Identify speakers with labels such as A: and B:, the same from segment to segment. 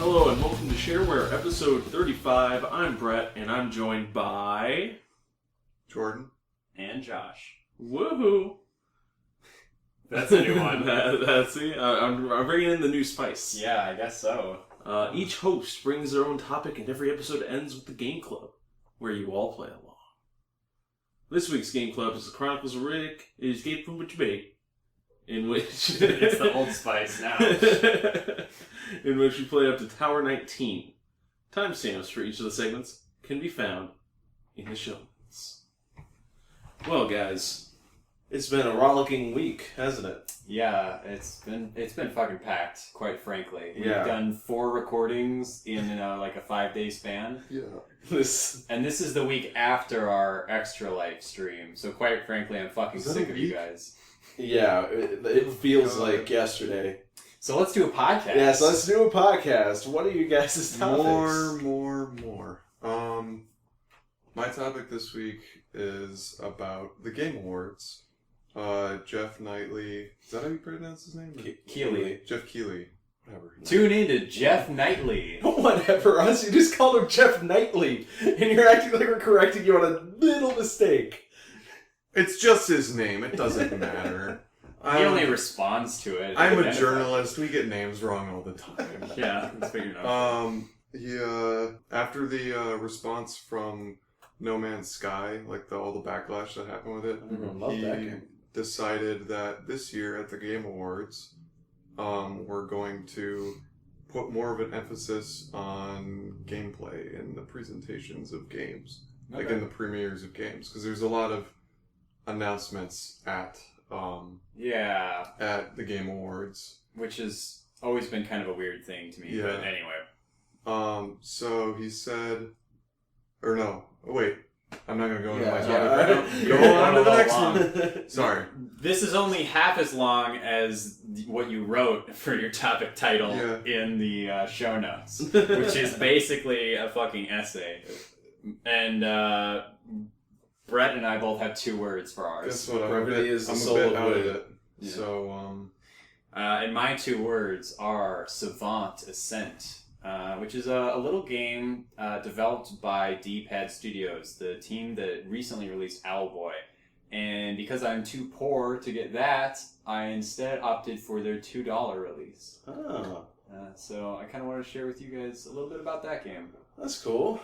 A: Hello and welcome to Shareware, episode 35. I'm Brett, and I'm joined by...
B: Jordan.
C: And Josh.
A: Woohoo!
C: That's a new one.
A: I'm bringing in the new spice.
C: Yeah, I guess so.
A: Each host brings their own topic, and every episode ends with the game club, where you all play along. This week's game club is the Chronicles of Riddick, Escape from Which Bay, in which...
C: It's the Old Spice now.
A: In which we play up to Tower 19. Timestamps for each of the segments can be found in the show notes. Well, guys, it's been a rollicking week, hasn't it?
C: Yeah, it's been fucking packed, quite frankly. We've done 4 recordings in like a 5-day span.
B: Yeah.
C: And this is the week after our Extra Life stream, so quite frankly, I'm fucking sick of you guys.
A: Yeah, it feels like yesterday.
C: So let's do a podcast.
A: Yes, let's do a podcast. What are you guys' topics?
B: More. My topic this week is about the Game Awards. Jeff Knightley. Is that how you pronounce his name?
C: Keeley.
B: Jeff Keeley. Whatever.
C: Tune in to Jeff Knightley.
A: Whatever, us. You just called him Jeff Knightley, and you're acting like we're correcting you on a little mistake.
B: It's just his name. It doesn't matter.
C: He only responds to it.
B: I'm a journalist. We get names wrong all the time.
C: Yeah, let's figure it out.
B: After the response from No Man's Sky, like all the backlash that happened with it, he decided that this year at the Game Awards, we're going to put more of an emphasis on gameplay in the presentations of games, like in the premieres of games, because there's a lot of announcements at the Game Awards,
C: which has always been kind of a weird thing to me. But anyway,
B: so he said, or no, wait. I'm not going to go into my topic right now.
C: Go
B: on to the next one. Sorry.
C: This is only half as long as what you wrote for your topic title in the show notes, which is basically a fucking essay. And Brett and I both have 2 words for ours.
B: Guess what? I'm a bit out of it. Yeah. So,
C: and my 2 words are Savant Ascent. Which is a little game developed by D-Pad Studios, the team that recently released Owlboy. And because I'm too poor to get that, I instead opted for their $2 release.
A: Oh.
C: So I kind of want to share with you guys a little bit about that game.
A: That's cool.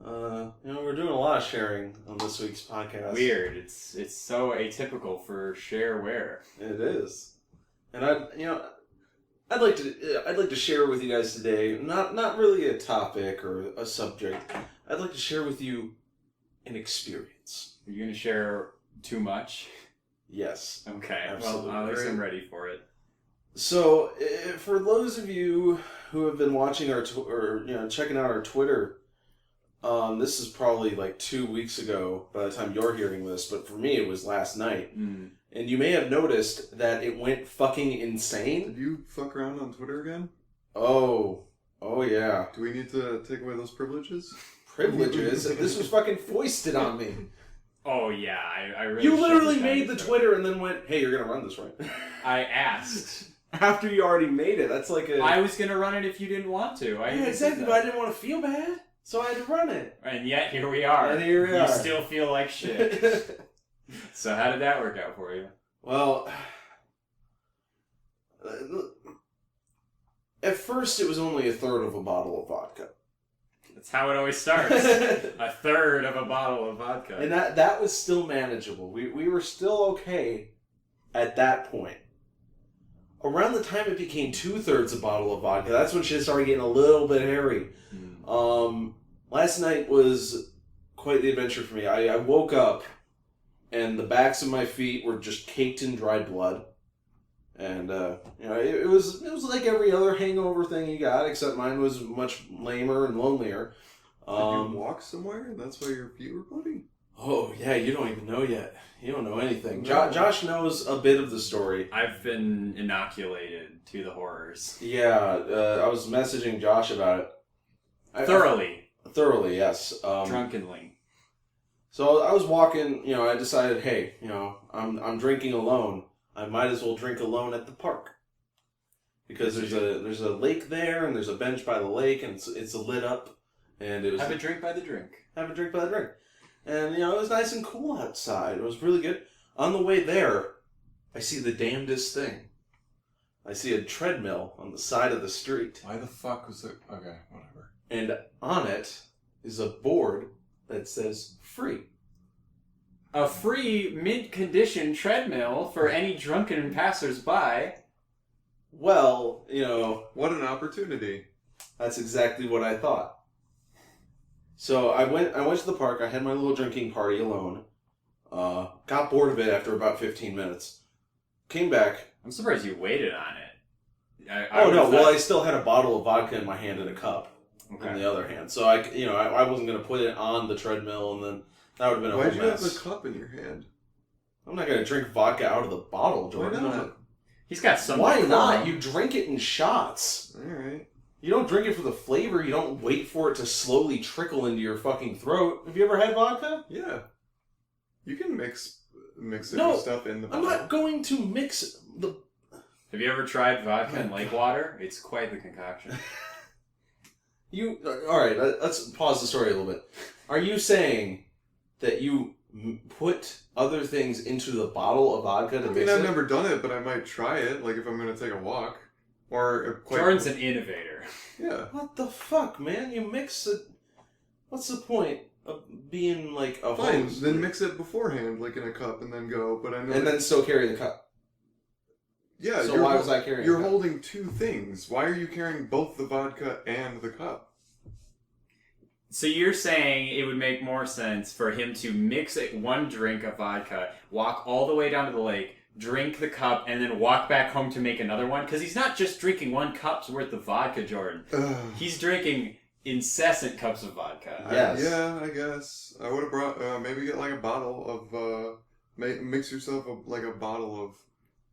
A: We're doing a lot of sharing on this week's podcast.
C: Weird. It's so atypical for Shareware.
A: It is. And I'd like to share with you guys today, not really a topic or a subject. I'd like to share with you an experience.
C: Are you going to share too much?
A: Yes.
C: Okay.
A: Absolutely.
C: Well, at least I'm ready for it.
A: So, for those of you who have been watching checking out our Twitter, this is probably like 2 weeks ago by the time you're hearing this, but for me it was last night.
C: Mm.
A: And you may have noticed that it went fucking insane.
B: Did you fuck around on Twitter again?
A: Oh yeah.
B: Do we need to take away those privileges?
A: Privileges? This was fucking foisted on me.
C: Oh yeah, I really.
A: You literally made the Twitter and then went, "Hey, you're gonna run this, right?"
C: I asked.
A: After you already made it. That's like a...
C: I was gonna run it if you didn't want to.
A: Yeah, exactly, but I didn't want to feel bad, so I had to run it.
C: And yet, here we are.
A: And here we are.
C: You still feel like shit. So how did that work out for you?
A: Well, at first it was only a third of a bottle of vodka.
C: That's how it always starts. A third of a bottle of vodka.
A: And that was still manageable. We were still okay at that point. Around the time it became 2/3 a bottle of vodka, that's when shit started getting a little bit hairy. Last night was quite the adventure for me. I woke up and the backs of my feet were just caked in dried blood. And, it was like every other hangover thing you got, except mine was much lamer and lonelier.
B: Did you walk somewhere and that's why your feet were bloody?
A: Oh, yeah, you don't even know yet. You don't know anything. No. Josh knows a bit of the story.
C: I've been inoculated to the horrors.
A: Yeah, I was messaging Josh about it. Thoroughly, yes.
C: Drunkenly.
A: So I was walking, I decided, hey, I'm drinking alone. I might as well drink alone at the park. because there's a lake there and there's a bench by the lake and it's lit up, and it was
C: have a drink by the drink.
A: Have a drink by the drink, and it was nice and cool outside. It was really good. On the way there, I see the damnedest thing. I see a treadmill on the side of the street.
B: Why the fuck was it? Okay, whatever.
A: And on it is a board that says free.
C: A free mint-condition treadmill for any drunken passersby.
A: Well,
B: what an opportunity.
A: That's exactly what I thought. So I went to the park. I had my little drinking party alone. Got bored of it after about 15 minutes. Came back.
C: I'm surprised you waited on it.
A: I still had a bottle of vodka in my hand and a cup in the other hand. So I wasn't going to put it on the treadmill, and then that would have been a whole mess.
B: Why'd you have the cup in your hand?
A: I'm not going to drink vodka out of the bottle, Jordan.
B: Why not?
C: He's got some.
A: Why not? You drink it in shots.
B: All right.
A: You don't drink it for the flavor. You don't wait for it to slowly trickle into your fucking throat. Have you ever had vodka?
B: Yeah. You can mix it with stuff in the bottle.
A: I'm not going to mix the...
C: Have you ever tried vodka and lake water? It's quite the concoction.
A: Alright, let's pause the story a little bit. Are you saying that you put other things into the bottle of vodka to mix it?
B: I've never done it, but I might try it, like if I'm going to take a walk.
C: Jordan's an innovator.
B: Yeah.
A: What the fuck, man? You mix it... What's the point of being like a
B: Fine,
A: host?
B: then mix it beforehand, like in a cup, and then go, but I know...
A: And then still carry the cup.
B: Yeah,
A: so why was I carrying
B: You're holding two things. Why are you carrying both the vodka and the cup?
C: So you're saying it would make more sense for him to mix one drink of vodka, walk all the way down to the lake, drink the cup, and then walk back home to make another one? Because he's not just drinking 1 cup's worth of vodka, Jordan. He's drinking incessant cups of vodka.
A: Yes.
B: Yeah, I guess. I would have brought, maybe get like a bottle of, mix yourself like a bottle of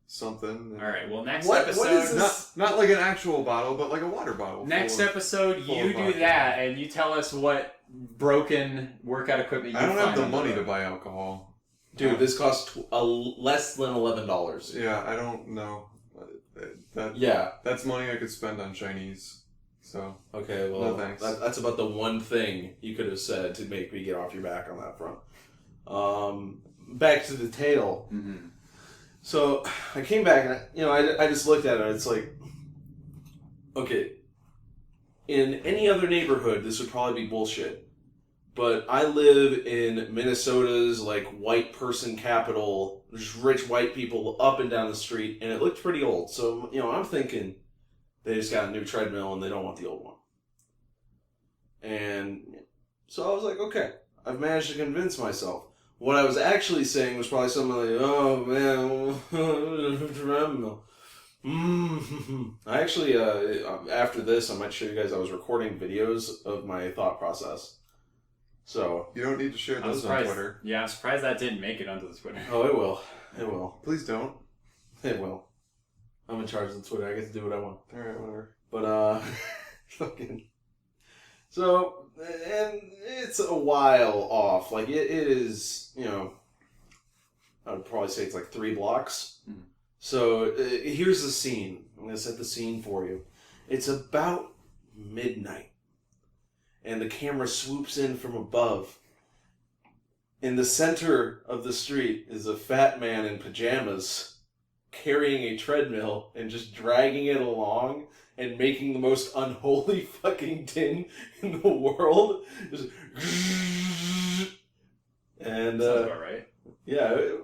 B: something.
C: Alright, well next episode...
A: What is this?
B: Not like an actual bottle, but like a water bottle.
C: Next episode, you do that, and you tell us what broken workout equipment you
B: I don't have the
C: find
B: money to buy alcohol.
A: Dude, this costs less than $11.
B: Yeah, I don't know. That's money I could spend on Chinese. So
A: okay, well,
B: no thanks.
A: That's about the one thing you could have said to make me get off your back on that front. Back to the tale.
C: Mm-hmm.
A: So I came back and I just looked at it. It's like, okay, in any other neighborhood, this would probably be bullshit. But I live in Minnesota's like white person capital. There's rich white people up and down the street, and it looked pretty old. So I'm thinking they just got a new treadmill and they don't want the old one. And so I was like, okay, I've managed to convince myself. What I was actually saying was probably something like, oh man, treadmill. I actually, after this, I might show you guys I was recording videos of my thought process. So
B: you don't need to share those on Twitter.
C: Yeah, I'm surprised that didn't make it onto the Twitter.
A: Oh, it will. It will.
B: Please don't.
A: It will. I'm in charge of the Twitter. I get to do what I want.
B: Alright, whatever.
A: But, fucking... So, and it's a while off. Like, it is, I would probably say it's like 3 blocks.
C: Mm.
A: So, here's the scene. I'm going to set the scene for you. It's about midnight. And the camera swoops in from above. In the center of the street is a fat man in pajamas carrying a treadmill and just dragging it along and making the most unholy fucking din in the world. Just and
C: sounds about right.
A: Yeah, it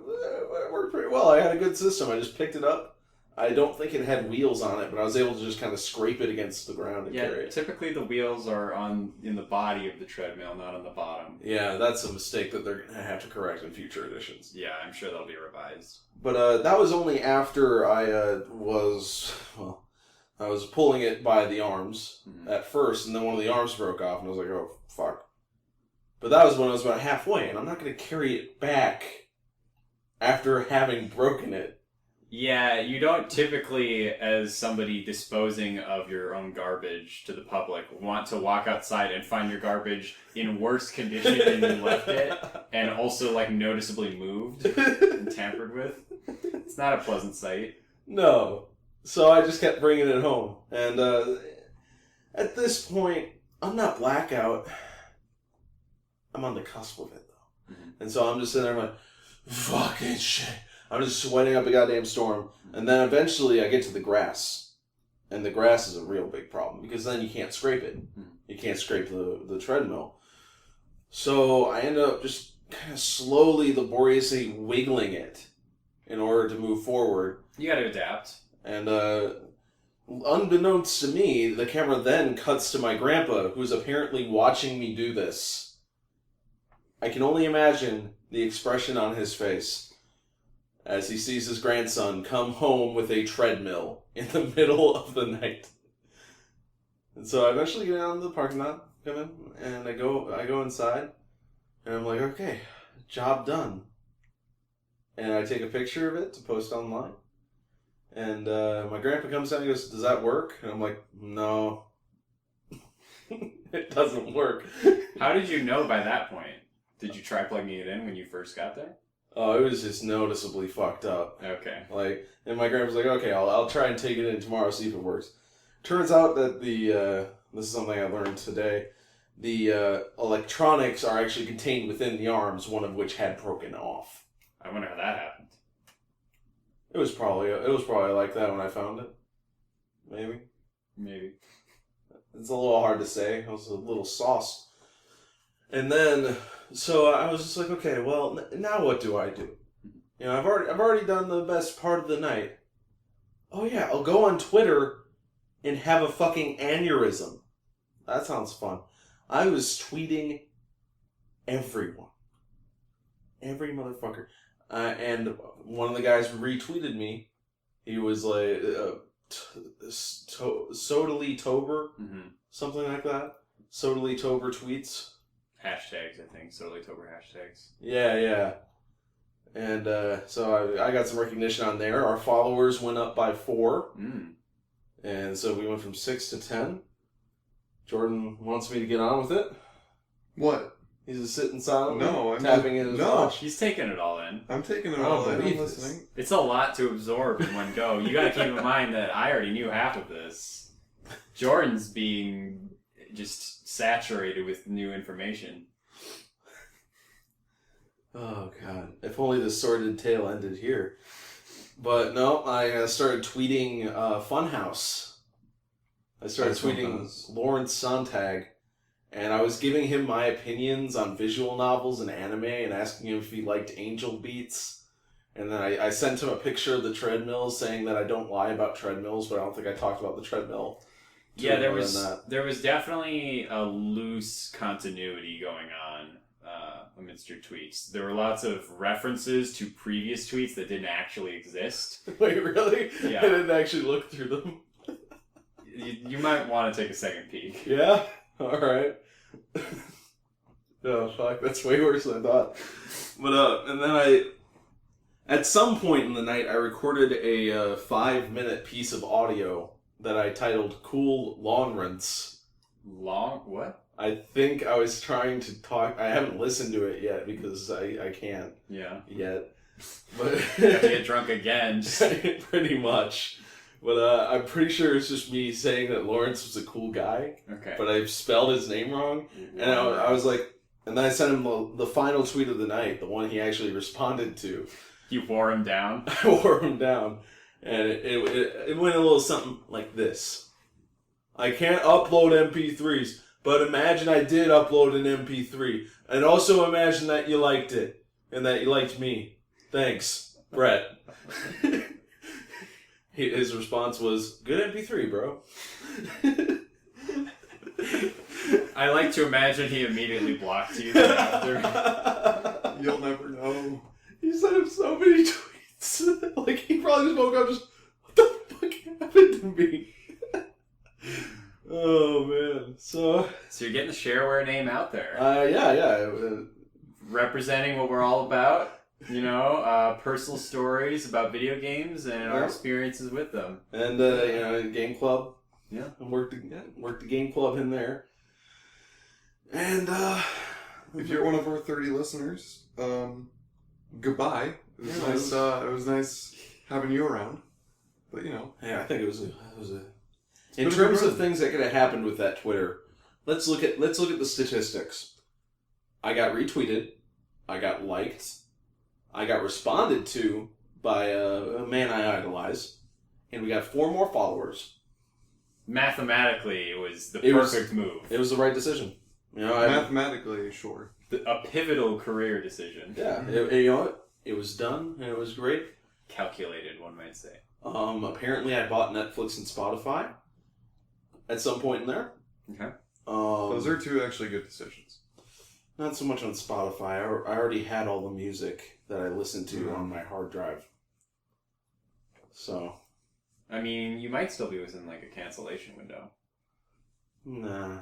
A: worked pretty well. I had a good system. I just picked it up. I don't think it had wheels on it, but I was able to just kind of scrape it against the ground and carry it.
C: Typically the wheels are in the body of the treadmill, not on the bottom.
A: Yeah, that's a mistake that they're going to have to correct in future editions.
C: Yeah, I'm sure they'll be revised.
A: But that was only after I was pulling it by the arms at first, and then one of the arms broke off, and I was like, oh, fuck. But that was when I was about halfway, and I'm not going to carry it back after having broken it.
C: Yeah, you don't typically, as somebody disposing of your own garbage to the public, want to walk outside and find your garbage in worse condition than you left it, and also, like, noticeably moved and tampered with. It's not a pleasant sight.
A: No. So I just kept bringing it home. And at this point, I'm not blackout. I'm on the cusp of it, though. Mm-hmm. And so I'm just sitting there like, fucking shit. I'm just sweating up a goddamn storm. And then eventually I get to the grass. And the grass is a real big problem because then you can't scrape it. You can't scrape the treadmill. So I end up just kind of slowly, laboriously wiggling it in order to move forward.
C: You got to adapt.
A: And unbeknownst to me, the camera then cuts to my grandpa, who's apparently watching me do this. I can only imagine the expression on his face as he sees his grandson come home with a treadmill in the middle of the night. And so I eventually get out of the parking lot, come in, and I go inside, and I'm like, okay, job done. And I take a picture of it to post online. And my grandpa comes out and goes, does that work? And I'm like, no. It doesn't work.
C: How did you know by that point? Did you try plugging it in when you first got there?
A: Oh, it was just noticeably fucked up.
C: Okay.
A: And my grandpa's like, okay, I'll try and take it in tomorrow, see if it works. Turns out that this is something I learned today, the electronics are actually contained within the arms, one of which had broken off.
C: I wonder how that happened.
A: It was probably like that when I found it. Maybe. It's a little hard to say. I was a little sauced. And then, so I was just like, okay, well, now what do I do? You know, I've already done the best part of the night. Oh yeah, I'll go on Twitter and have a fucking aneurysm. That sounds fun. I was tweeting everyone. Every motherfucker. And one of the guys retweeted me. He was like, Sodally Tober, something like that. Sodally Tober tweets.
C: Hashtags, I think. Sodally Tober hashtags.
A: Yeah. And so I got some recognition on there. Our followers went up by 4. And so we went from 6 to 10. Jordan wants me to get on with it.
B: What?
A: He's just sitting silently,
B: I'm
A: tapping in his watch.
C: He's taking it all in.
B: I'm taking it all in. I'm listening.
C: It's a lot to absorb in one go. You got to keep in mind that I already knew half of this. Jordan's being just saturated with new information.
A: Oh, God. If only the sordid tale ended here. But no, I started tweeting Funhouse. I started tweeting Lawrence Sontag. And I was giving him my opinions on visual novels and anime and asking him if he liked Angel Beats. And then I sent him a picture of the treadmill saying that I don't lie about treadmills, but I don't think I talked about the treadmill.
C: Yeah, there was definitely a loose continuity going on amidst your tweets. There were lots of references to previous tweets that didn't actually exist.
A: Wait, really?
C: Yeah.
A: I didn't actually look through them.
C: You might want to take a second peek.
A: Yeah? Alright. Oh, fuck, that's way worse than I thought. But, and then at some point in the night, I recorded a 5-minute piece of audio that I titled Cool Lawnrents.
C: What?
A: I think I was trying to talk. I haven't listened to it yet because I can't.
C: Yeah.
A: Yet. But
C: you have to get drunk again.
A: Pretty much. But I'm pretty sure it's just me saying that Lawrence was a cool guy.
C: Okay.
A: But I spelled his name wrong. And I was like, and then I sent him the final tweet of the night, the one he actually responded to.
C: You wore him down?
A: I wore him down. And it went a little something like this. I can't upload MP3s, but imagine I did upload an MP3. And also imagine that you liked it. And that you liked me. Thanks, Brett. His response was, good MP3, bro.
C: I like to imagine he immediately blocked you after.
B: You'll never know.
A: He sent him so many tweets. Like, he probably just woke up just, what the fuck happened to me? Oh, man. So
C: you're getting the Shareware name out there.
A: Yeah.
C: Representing what we're all about. You know, personal stories about video games and our experiences with them. And,
A: game club.
C: Yeah.
A: And worked the game club in there. And,
B: if you're one of our 30 listeners, goodbye. It was nice having you around. But
A: yeah, I think it was a. In terms of things that could have happened with that Twitter, let's look at the statistics. I got retweeted, I got liked, I got responded to by a man I idolize, and we got 4 more followers.
C: Mathematically, it was the perfect move.
A: It was the right decision.
B: Mathematically, sure.
C: A pivotal career decision.
A: Yeah, you know what? It was done, and it was great.
C: Calculated, one might say.
A: Apparently I bought Netflix and Spotify at some point in there.
C: Okay.
B: Those are 2 actually good decisions.
A: Not so much on Spotify. I already had all the music that I listened to on my hard drive. So.
C: I mean, you might still be within like a cancellation window.
A: Nah.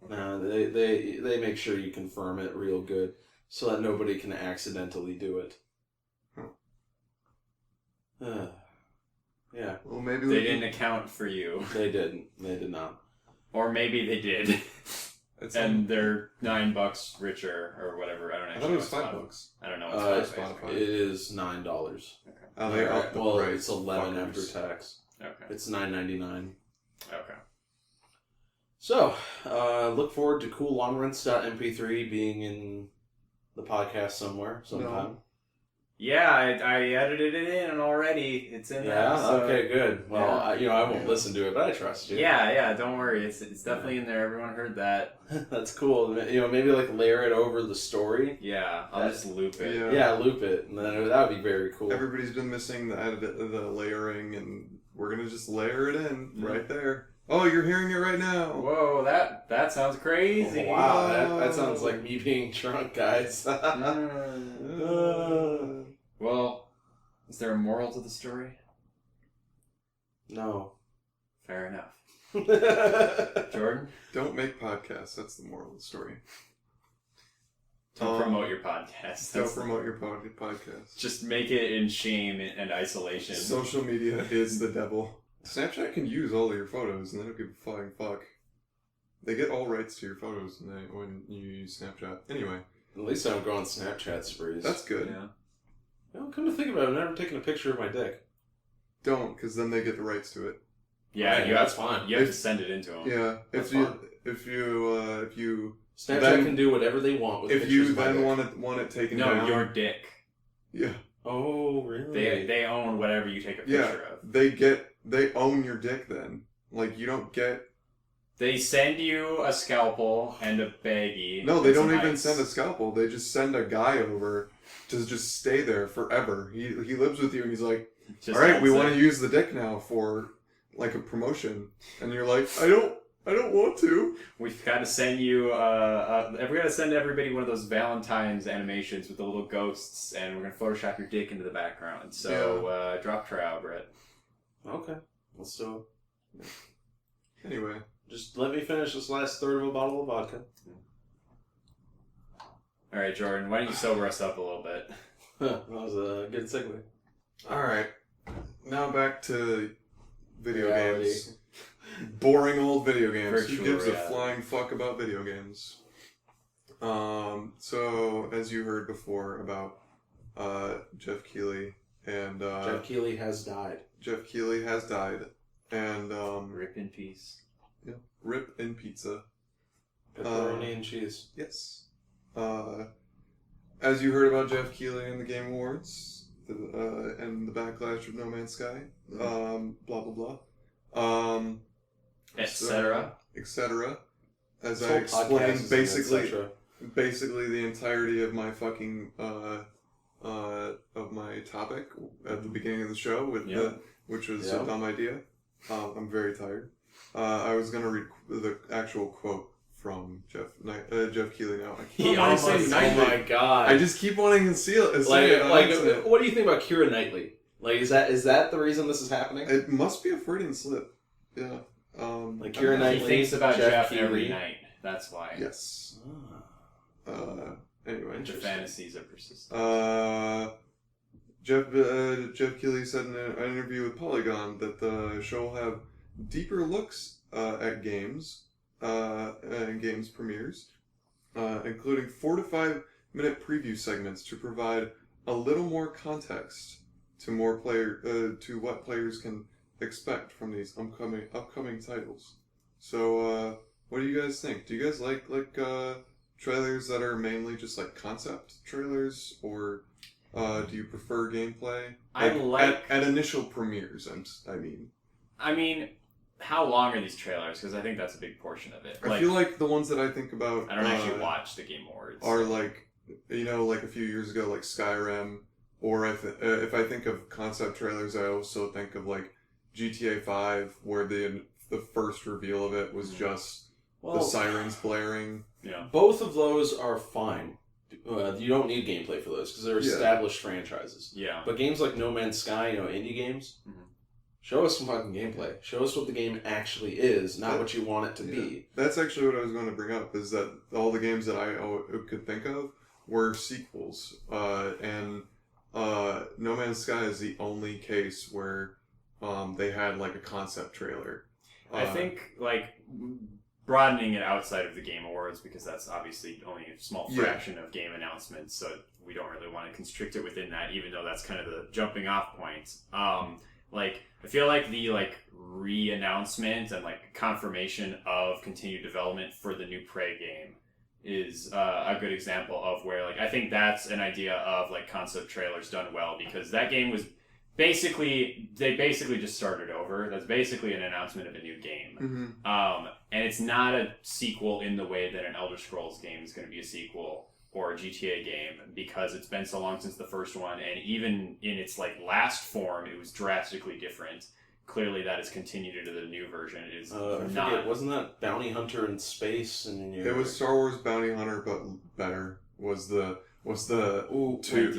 A: Nah, they make sure you confirm it real good so that nobody can accidentally do it. Yeah.
B: Well, maybe
C: they didn't account for you.
A: They didn't. They did not.
C: Or maybe they did. And they're $9 richer or whatever. I don't know.
B: I thought it was $5.
C: I don't know. It's
A: Spotify. It is $9.
B: Okay. Oh, they upped the price.
A: It's $11 after tax.
C: Okay.
A: It's $9.99.
C: Okay.
A: So, look forward to cool longrunts.mp3 being in the podcast sometime. No.
C: Yeah, I edited it in already. It's in there.
A: Yeah. Okay. Good. Well, I won't listen to it, but I trust you.
C: Yeah. Don't worry. It's definitely in there. Everyone heard that.
A: That's cool. Maybe like layer it over the story.
C: Yeah, I'll just loop it.
A: Yeah, loop it, and then that would be very cool.
B: Everybody's been missing the layering, and we're gonna just layer it in right there. Oh, you're hearing it right now.
C: Whoa, that sounds crazy.
A: Oh, wow, that sounds like me being drunk, guys.
C: Well, is there a moral to the story?
A: No.
C: Fair enough. Jordan?
B: Don't make podcasts. That's the moral of the story.
C: Don't promote your podcast.
B: Don't promote your podcast.
C: Just make it in shame and isolation.
B: Social media is the devil. Snapchat can use all of your photos, and they don't give a flying fuck. They get all rights to your photos when you use Snapchat. Anyway.
A: At least I don't go on Snapchat sprees.
B: That's good.
C: Yeah.
A: Well, come to think about it, I've never taken a picture of my dick.
B: Don't, because then they get the rights to it.
C: Yeah,
A: that's fine.
C: You have to send it into them.
B: Yeah, if you
A: Snapchat can do whatever they want with
B: if you then want it taken down.
C: No, your dick.
B: Yeah.
A: Oh, really?
C: They own whatever you take a picture of.
B: They own your dick then. Like, you don't get...
C: They send you a scalpel and a baggie.
B: No, they don't even send a scalpel. They just send a guy over to just stay there forever. He lives with you and he's like, all right, we want to use the dick now for like a promotion. And you're like, I don't want to.
C: We've got to send you, we got to send everybody one of those Valentine's animations with the little ghosts, and we're going to Photoshop your dick into the background. So, drop trowel, Brett.
A: Okay. Let's do it.
B: Anyway.
A: Just let me finish this last third of a bottle of vodka.
C: All right, Jordan, why don't you sober us up a little bit?
A: That was a good segue.
B: Alright. Now back to video games. Boring old video games. Who gives a flying fuck about video games? So, as you heard before about Jeff Keighley and...
A: Jeff Keighley has died.
B: Jeff Keighley has died. And...
C: Rip in peace.
B: Yeah. Rip in pizza.
A: Pepperoni and cheese.
B: Yes. As you heard about Jeff Keighley and the Game Awards, and the backlash of No Man's Sky, blah blah blah,
C: etc.
B: etc. As I explained, basically the entirety of my fucking of my topic at the beginning of the show which was a dumb idea. I'm very tired. I was gonna read the actual quote from Jeff Keighley now.
A: Oh my god!
B: I just keep wanting to see it.
A: What do you think about Keira Knightley? Like, is that the reason this is happening?
B: It must be a Freudian slip. Yeah.
A: Like Keira Knightley.
C: He thinks about Jeff every night. That's why.
B: Yes. Anyway,
C: the fantasies are persistent.
B: Jeff Keighley said in an interview with Polygon that the show will have deeper looks at games and games premieres, including 4 to 5 minute preview segments to provide a little more context to what players can expect from these upcoming titles. So, what do you guys think? Do you guys like trailers that are mainly just like concept trailers, or do you prefer gameplay? At initial premieres.
C: I mean, how long are these trailers? Because I think that's a big portion of it.
B: I feel like the ones that I think about.
C: I don't actually watch the Game Awards.
B: Are like, like a few years ago, like Skyrim, or if I think of concept trailers, I also think of like GTA 5, where the first reveal of it was just the sirens blaring.
A: Yeah, both of those are fine. You don't need gameplay for those because they're established franchises.
C: Yeah,
A: but games like No Man's Sky, indie games, show us some fucking gameplay. Show us what the game actually is, not what you want it to be.
B: That's actually what I was going to bring up. Is that all the games that I could think of were sequels, and No Man's Sky is the only case where they had like a concept trailer.
C: I think broadening it outside of the Game Awards, because that's obviously only a small fraction of game announcements, so we don't really want to constrict it within that, even though that's kind of the jumping off point. I feel like the re-announcement and confirmation of continued development for the new Prey game is a good example of where I think that's an idea of concept trailers done well, because that game was they basically just started over. That's basically an announcement of a new game. And it's not a sequel in the way that an Elder Scrolls game is going to be a sequel, or a GTA game, because it's been so long since the first one, and even in its last form, it was drastically different. Clearly, that has continued into the new version. It is not.
A: Wasn't that Bounty Hunter in space?
B: It was Star Wars Bounty Hunter, but better. Was the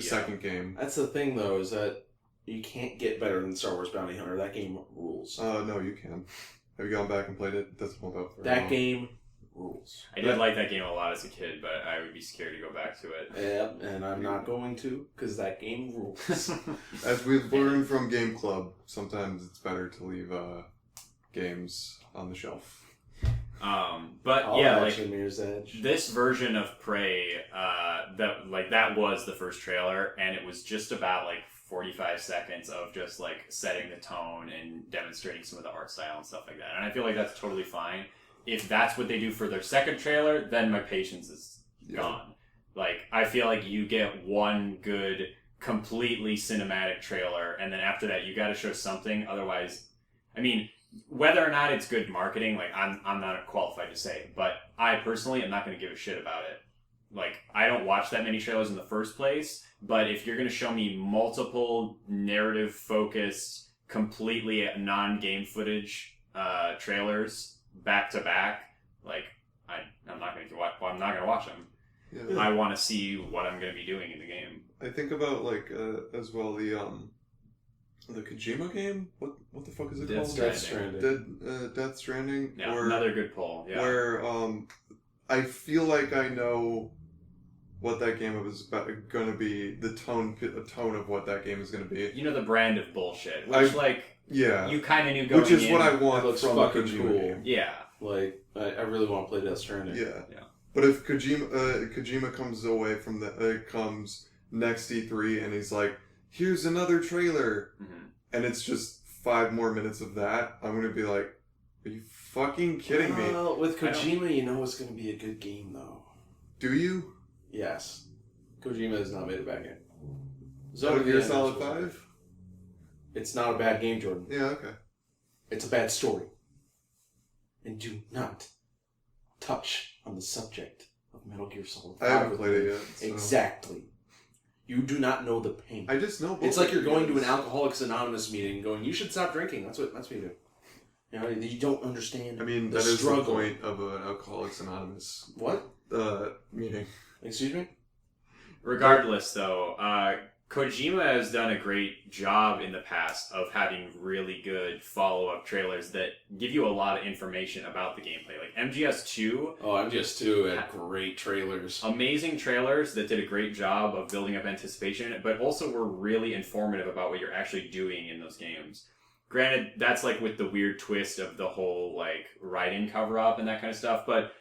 B: second game.
A: That's the thing, though, is that you can't get better than Star Wars Bounty Hunter. That game rules.
B: No, you can. Have you gone back and played it? It doesn't hold up.
A: That game rules.
C: I did like that game a lot as a kid, but I would be scared to go back to it.
A: Yeah, and I'm not going to, because that game rules.
B: As we've learned from Game Club, sometimes it's better to leave games on the shelf.
A: Mirror's Edge.
C: This version of Prey, that was the first trailer, and it was just about 45 seconds of just setting the tone and demonstrating some of the art style and stuff like that. And I feel like that's totally fine. If that's what they do for their second trailer, then my patience is gone. I feel like you get one good, completely cinematic trailer, and then after that, you got to show something. Otherwise, whether or not it's good marketing, I'm not qualified to say, but I personally am not going to give a shit about it. I don't watch that many trailers in the first place, but if you're going to show me multiple narrative-focused, completely non-game footage trailers back to back, I'm not going to watch. Well, I'm not going to watch them. Yeah. I want to see what I'm going to be doing in the game.
B: I think about as well the Kojima game. What the fuck is it called?
A: Death Stranding.
B: Death Stranding.
C: Yeah, another good pull. Yeah.
B: Where I feel like I know what that game is going to be. The tone of what that game is going to be.
C: The brand of bullshit, which you kind of knew going in.
B: Which is what I want from
A: fucking
B: Kojima
A: cool.
B: game.
C: Yeah.
A: I really want to play Death Stranding.
B: Yeah. But if Kojima comes away from comes next E3 and he's like, here's another trailer, and it's just 5 more minutes of that, I'm gonna be like, are you fucking kidding me?
A: Well, with Kojima, it's gonna be a good game though.
B: Do you?
A: Yes. Kojima has not made a bad game.
B: Metal Gear Solid 5?
A: It's not a bad game, Jordan.
B: Yeah, okay.
A: It's a bad story. And do not touch on the subject of Metal Gear Solid 5.
B: I haven't played it yet.
A: So. Exactly. You do not know the pain.
B: I just know.
A: It's like you're going to an Alcoholics Anonymous meeting, going, "You should stop drinking." That's what you do. You don't understand.
B: That is the point of an Alcoholics Anonymous.
A: What?
B: Meeting.
A: Excuse me.
C: Regardless, though, Kojima has done a great job in the past of having really good follow-up trailers that give you a lot of information about the gameplay. MGS2...
A: Oh, MGS2 had great trailers.
C: Amazing trailers that did a great job of building up anticipation, but also were really informative about what you're actually doing in those games. Granted, that's with the weird twist of the whole, write-in cover-up and that kind of stuff, but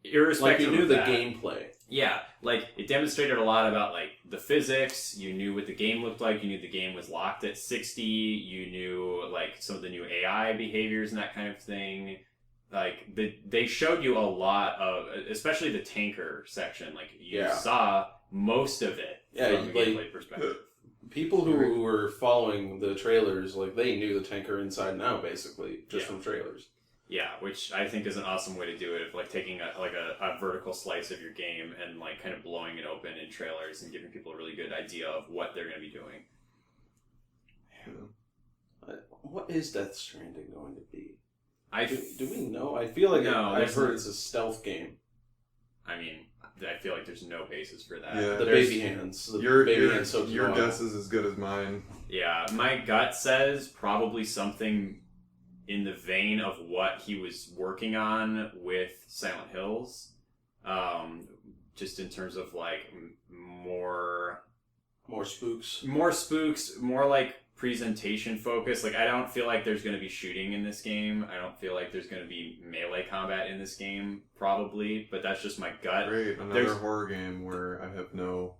C: irrespective
A: you knew
C: of
A: the
C: that,
A: gameplay.
C: Yeah, like, it demonstrated a lot about, like, the physics. You knew what the game looked like. You knew the game was locked at 60. You knew, like, some of the new AI behaviors and that kind of thing. Like, they showed you a lot of, especially the tanker section. Like, you saw most of it from the gameplay perspective.
A: People who were following the trailers, like, they knew the tanker inside and out, basically, just from trailers.
C: Yeah, which I think is an awesome way to do it, of like taking a vertical slice of your game and like kind of blowing it open in trailers and giving people a really good idea of what they're going to be doing.
A: Yeah. What is Death Stranding going to be? Do we know? I feel like I've heard it's a stealth game.
C: I mean, I feel like there's no basis for that.
B: Yeah,
A: the baby hands.
B: Your guess is as good as mine.
C: Yeah, my gut says probably something in the vein of what he was working on with Silent Hills, just in terms of like more
A: spooks,
C: more like presentation focus. Like, I don't feel like there's going to be shooting in this game. I don't feel like there's going to be melee combat in this game, probably, but that's just my gut.
B: Great, another horror game where I have no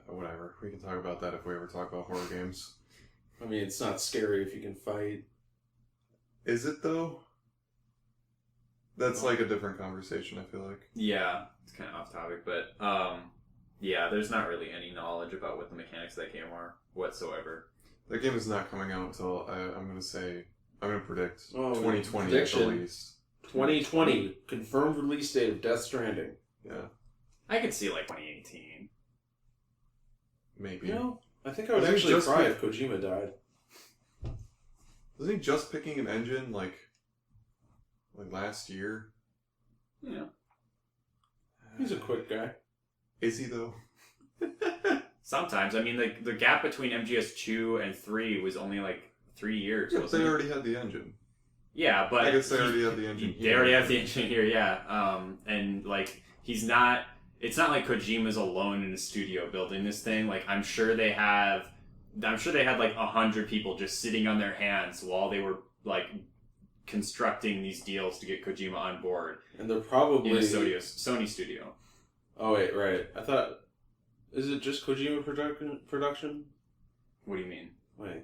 B: whatever. We can talk about that if we ever talk about horror games.
A: I mean, it's not scary if you can fight.
B: Is it, though? That's like a different conversation, I feel like.
C: Yeah, it's kind of off topic, but yeah, there's not really any knowledge about what the mechanics of that game are whatsoever.
B: That game is not coming out until, I'm going to predict 2020
A: prediction.
B: at the least.
A: 2020, confirmed release date of Death Stranding.
B: Yeah.
C: I could see like 2018.
B: Maybe.
A: You know, I think I would actually cry if Kojima died.
B: Wasn't he just picking an engine like last year?
C: Yeah.
A: He's a quick guy.
B: Is he though?
C: Sometimes. I mean, the gap between MGS2 and 3 was only like 3 years.
B: Yeah, they already had the engine.
C: Yeah, but
B: I guess they already have the engine here.
C: They already have the engine here, yeah. And like, he's not. It's not like Kojima's alone in a studio building this thing. Like, I'm sure they had like 100 people just sitting on their hands while they were like constructing these deals to get Kojima on board.
A: And they're probably
C: in a Sony studio.
A: Oh wait, right. I thought, is it just Kojima production?
C: What do you mean?
A: Wait.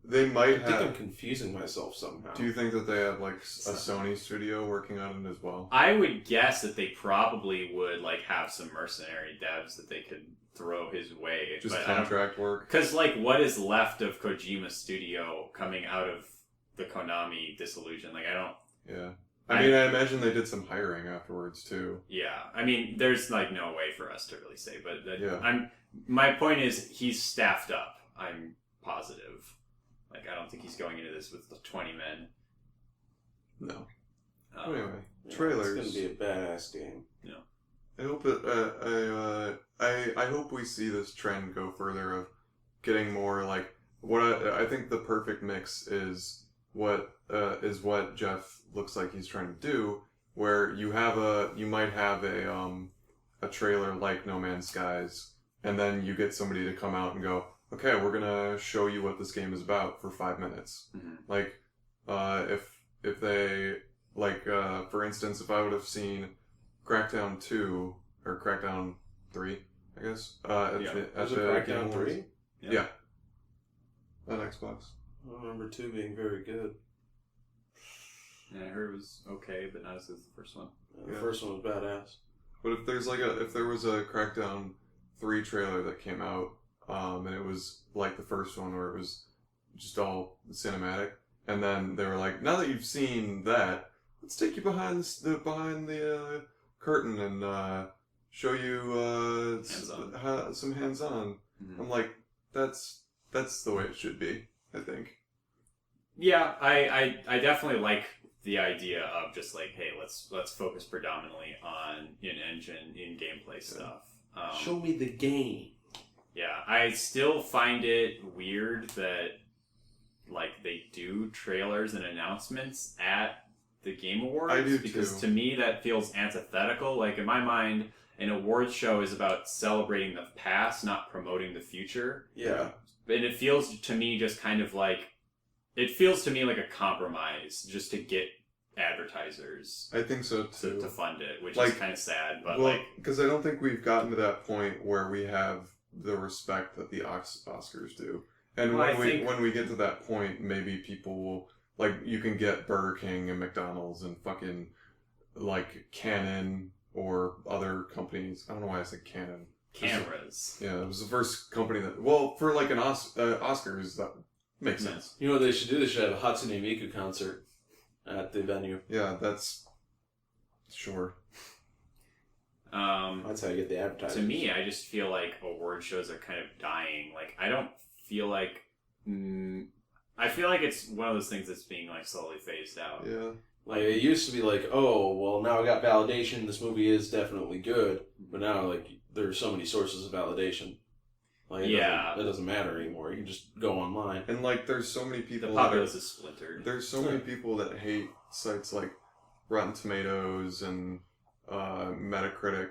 B: They might
A: I think I'm confusing myself somehow.
B: Do you think that they have like a Sony studio working on it as well?
C: I would guess that they probably would like have some mercenary devs that they could throw his way.
B: Just contract work.
C: Because like, what is left of Kojima's studio coming out of the Konami dissolution? Like, I don't.
B: Yeah. I mean, I imagine they did some hiring afterwards too.
C: Yeah. I mean, there's like no way for us to really say, but
B: yeah.
C: My point is he's staffed up. I'm positive. Like, I don't think he's going into this with 20 men.
B: No. Anyway, trailers.
A: It's gonna be a badass game.
C: No.
B: I hope it. I hope we see this trend go further of getting more like what I think the perfect mix is what Jeff looks like he's trying to do, where you might have a trailer like No Man's Skies, and then you get somebody to come out and go, okay, we're gonna show you what this game is about for 5 minutes.
C: Mm-hmm.
B: Like, if they like, for instance, if I would have seen Crackdown 2 or Crackdown 3, I guess. At the
A: Crackdown 3?
B: Yeah. On Xbox.
A: I don't remember 2 being very good.
C: Yeah, I heard it was okay, but not as good as the first one.
A: The first one was badass.
B: But if there was a Crackdown 3 trailer that came out, and it was like the first one where it was just all cinematic, and then they were like, now that you've seen that, let's take you behind the curtain and show you some hands-on. Mm-hmm. I'm like, that's the way it should be, I think.
C: Yeah, I definitely like the idea of just like, hey, let's focus predominantly on in-engine, in-gameplay stuff.
A: Show me the game.
C: Yeah, I still find it weird that like they do trailers and announcements at the Game Awards.
B: I do
C: because
B: too.
C: To me that feels antithetical. Like, in my mind, an awards show is about celebrating the past, not promoting the future.
A: Yeah.
C: And it feels to me just kind of like, it feels to me like a compromise just to get advertisers.
B: I think so too.
C: To fund it, which is kind of sad. But
B: because I don't think we've gotten to that point where we have the respect that the Oscars do. And when we get to that point, maybe people will, like, you can get Burger King and McDonald's and fucking, like, Canon or other companies. I don't know why I said Canon.
C: Cameras.
B: Yeah, it was the first company that, well, for like an Oscars, that makes sense.
A: You know what they should do? They should have a Hatsune Miku concert at the venue.
B: Yeah, that's, sure.
A: That's how you get the advertising.
C: To me, I just feel like award shows are kind of dying. Like, I don't feel like... I feel like it's one of those things that's being, like, slowly phased out.
B: Yeah.
A: Like, it used to be like, oh, well, now I got validation, this movie is definitely good. But now, like, there's so many sources of validation. Like, it doesn't matter anymore. You can just go online.
B: And, like, there's so many people...
C: The populace is splintered.
B: There's so many people that hate sites like Rotten Tomatoes and Metacritic,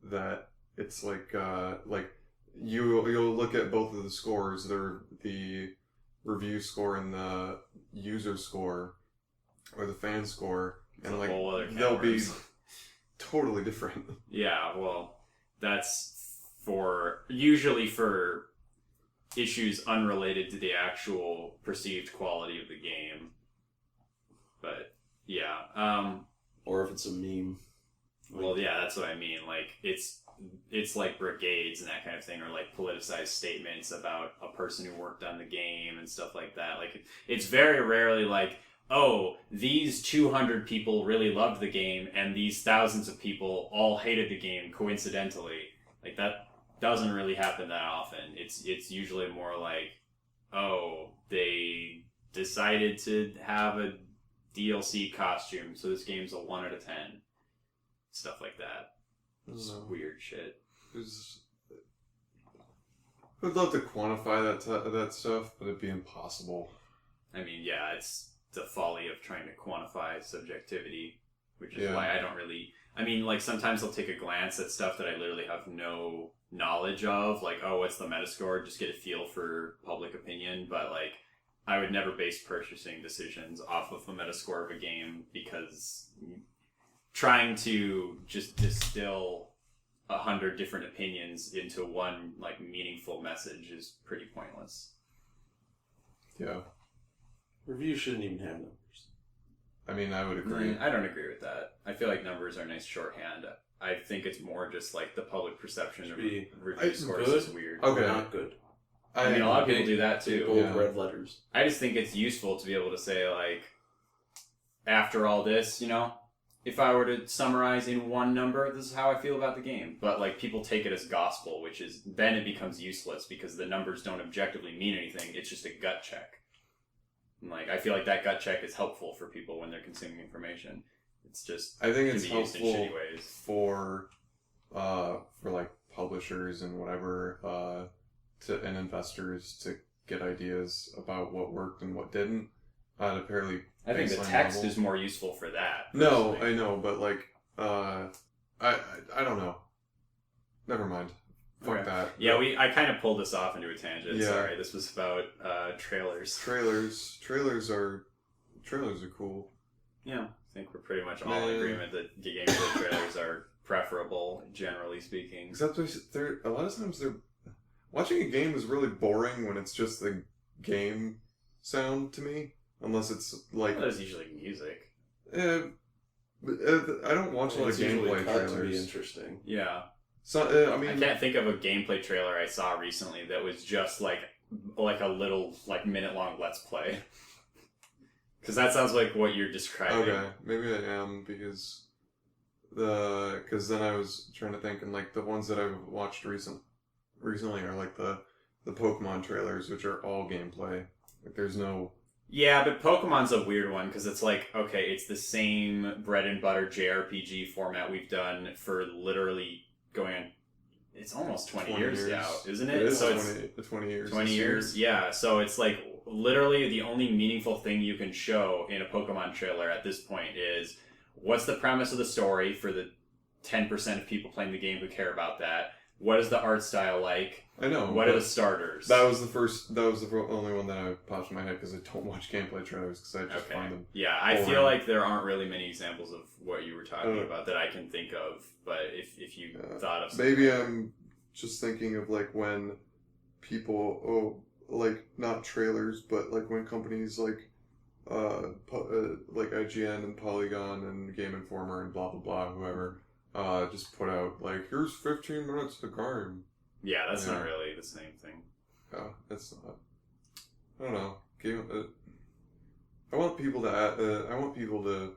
B: that it's like you'll look at both of the scores, the review score and the user score or the fan score, and like they'll be totally different.
C: Yeah, well, that's usually for issues unrelated to the actual perceived quality of the game. But yeah,
A: or if it's a meme.
C: Well, yeah, that's what I mean. Like, it's like brigades and that kind of thing, or like politicized statements about a person who worked on the game and stuff like that. Like, it's very rarely like, oh, these 200 people really loved the game and these thousands of people all hated the game coincidentally. Like, that doesn't really happen that often. It's usually more like, oh, they decided to have a DLC costume, so this game's a 1 out of 10. Stuff like that. It's weird shit.
B: I'd love to quantify that stuff, but it'd be impossible.
C: I mean, yeah, it's the folly of trying to quantify subjectivity, which is why I don't really... I mean, like, sometimes I'll take a glance at stuff that I literally have no knowledge of, like, oh, what's the Metascore? Just get a feel for public opinion, but, like, I would never base purchasing decisions off of a Metascore of a game, because trying to just distill 100 different opinions into one, like, meaningful message is pretty pointless.
B: Yeah.
A: Reviews shouldn't even have numbers.
B: I mean, I would agree.
C: I don't agree with that. I feel like numbers are nice shorthand. I think it's more just like the public perception of review scores is weird.
B: Okay.
A: Not good.
C: I mean, a lot of people do that too.
A: Bold red letters.
C: I just think it's useful to be able to say, like, after all this, you know, if I were to summarize in one number, this is how I feel about the game. But, like, people take it as gospel, which is, then it becomes useless because the numbers don't objectively mean anything. It's just a gut check. And, like, I feel like that gut check is helpful for people when they're consuming information. It's just,
B: I think it's
C: can be used in
B: helpful
C: shitty ways.
B: for like publishers and whatever, and investors to get ideas about what worked and what didn't. At a fairly
C: I think the text is more useful for that.
B: No, I know, but like, I don't know. Never mind. Fuck that.
C: Yeah, I kind of pulled this off into a tangent. Yeah. Sorry, this was about trailers.
B: Trailers are cool.
C: Yeah, I think we're pretty much all in agreement that the gameplay trailers are preferable, generally speaking.
B: Except a lot of times watching a game is really boring when it's just the game sound to me, unless it's like.
C: Well, there's usually music.
B: I don't watch a lot of gameplay trailers.
A: To be interesting.
C: Yeah.
B: So I mean,
C: I can't think of a gameplay trailer I saw recently that was just like a little minute-long Let's Play. Because that sounds like what you're describing.
B: Okay, maybe I am, because then I was trying to think, and like the ones that I've watched recently are like the Pokemon trailers, which are all gameplay. Like there's no.
C: Yeah, but Pokemon's a weird one because it's like, okay, it's the same bread and butter JRPG format we've done for literally going on. It's almost 20 years now, isn't it?
B: It is
C: so
B: 20 years.
C: 20 years, yeah. So it's like literally the only meaningful thing you can show in a Pokemon trailer at this point is what's the premise of the story for the 10% of people playing the game who care about that. what is the art style like?
B: I know.
C: What are the starters?
B: That was the only one that popped in my head because I don't watch gameplay trailers because I just find them.
C: Yeah, I feel like there aren't really many examples of what you were talking about that I can think of. But if you thought of something,
B: maybe I'm just thinking of like when people like not trailers, but like when companies like IGN and Polygon and Game Informer and blah blah blah whoever just put out like here's 15 minutes of the game.
C: Yeah, that's not really the same thing.
B: Yeah, it's not. I don't know. I want people to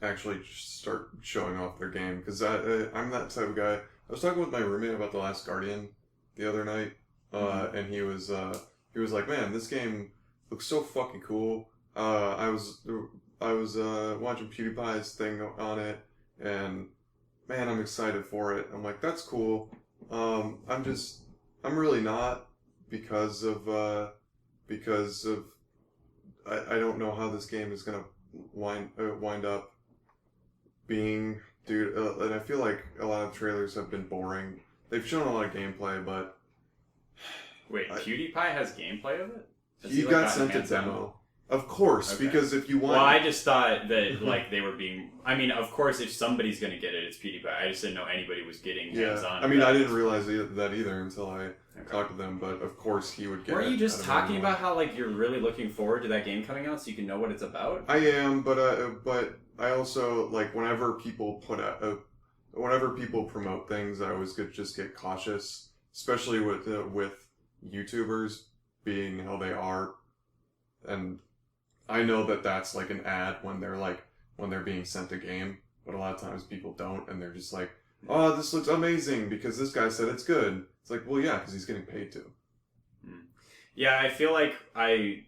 B: actually just start showing off their game because I'm that type of guy. I was talking with my roommate about The Last Guardian the other night, and he was like, "Man, this game looks so fucking cool." I was watching PewDiePie's thing on it, and man, I'm excited for it. I'm like, "That's cool." I'm really not because of I don't know how this game is gonna wind up being, dude. And I feel like a lot of trailers have been boring. They've shown a lot of gameplay, but
C: wait, PewDiePie has gameplay of it?
B: He got sent a demo. Of course, because if you want...
C: Well, I just thought that, like, they were being... I mean, of course, if somebody's going to get it, it's PewDiePie. I just didn't know anybody was getting hands-on.
B: I mean, I didn't realize that either until I talked to them, but of course he would get it.
C: Weren't you just talking about how, like, you're really looking forward to that game coming out so you can know what it's about?
B: I am, but I also, like, whenever people promote things, I always just get cautious, especially with YouTubers being how they are, and... I know that that's like an ad when they're being sent a game, but a lot of times people don't, and they're just like, "Oh, this looks amazing because this guy said it's good." It's like, well, yeah, because he's getting paid to.
C: Yeah, I feel like we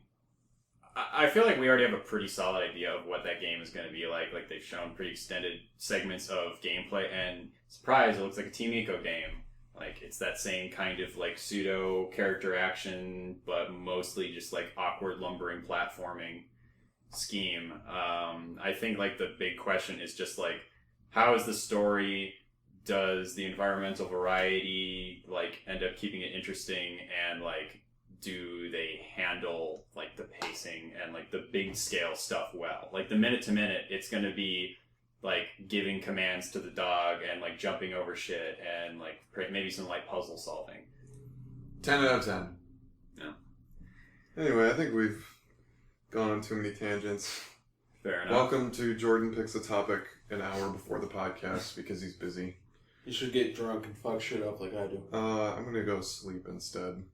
C: already have a pretty solid idea of what that game is going to be like. Like they've shown pretty extended segments of gameplay, and surprise, it looks like a Team Eco game. Like, it's that same kind of, like, pseudo-character action, but mostly just, like, awkward lumbering platforming scheme. I think, like, the big question is just, like, how is the story? Does the environmental variety, like, end up keeping it interesting? And, like, do they handle, like, the pacing and, like, the big-scale stuff well? Like, the minute-to-minute, it's going to be... like giving commands to the dog and like jumping over shit and like maybe some light puzzle solving.
B: 10 out of 10.
C: Yeah.
B: Anyway, I think we've gone on too many tangents.
C: Fair enough.
B: Welcome to Jordan Picks a Topic an hour before the podcast because he's busy.
A: You should get drunk and fuck shit up like I do.
B: I'm gonna go sleep instead.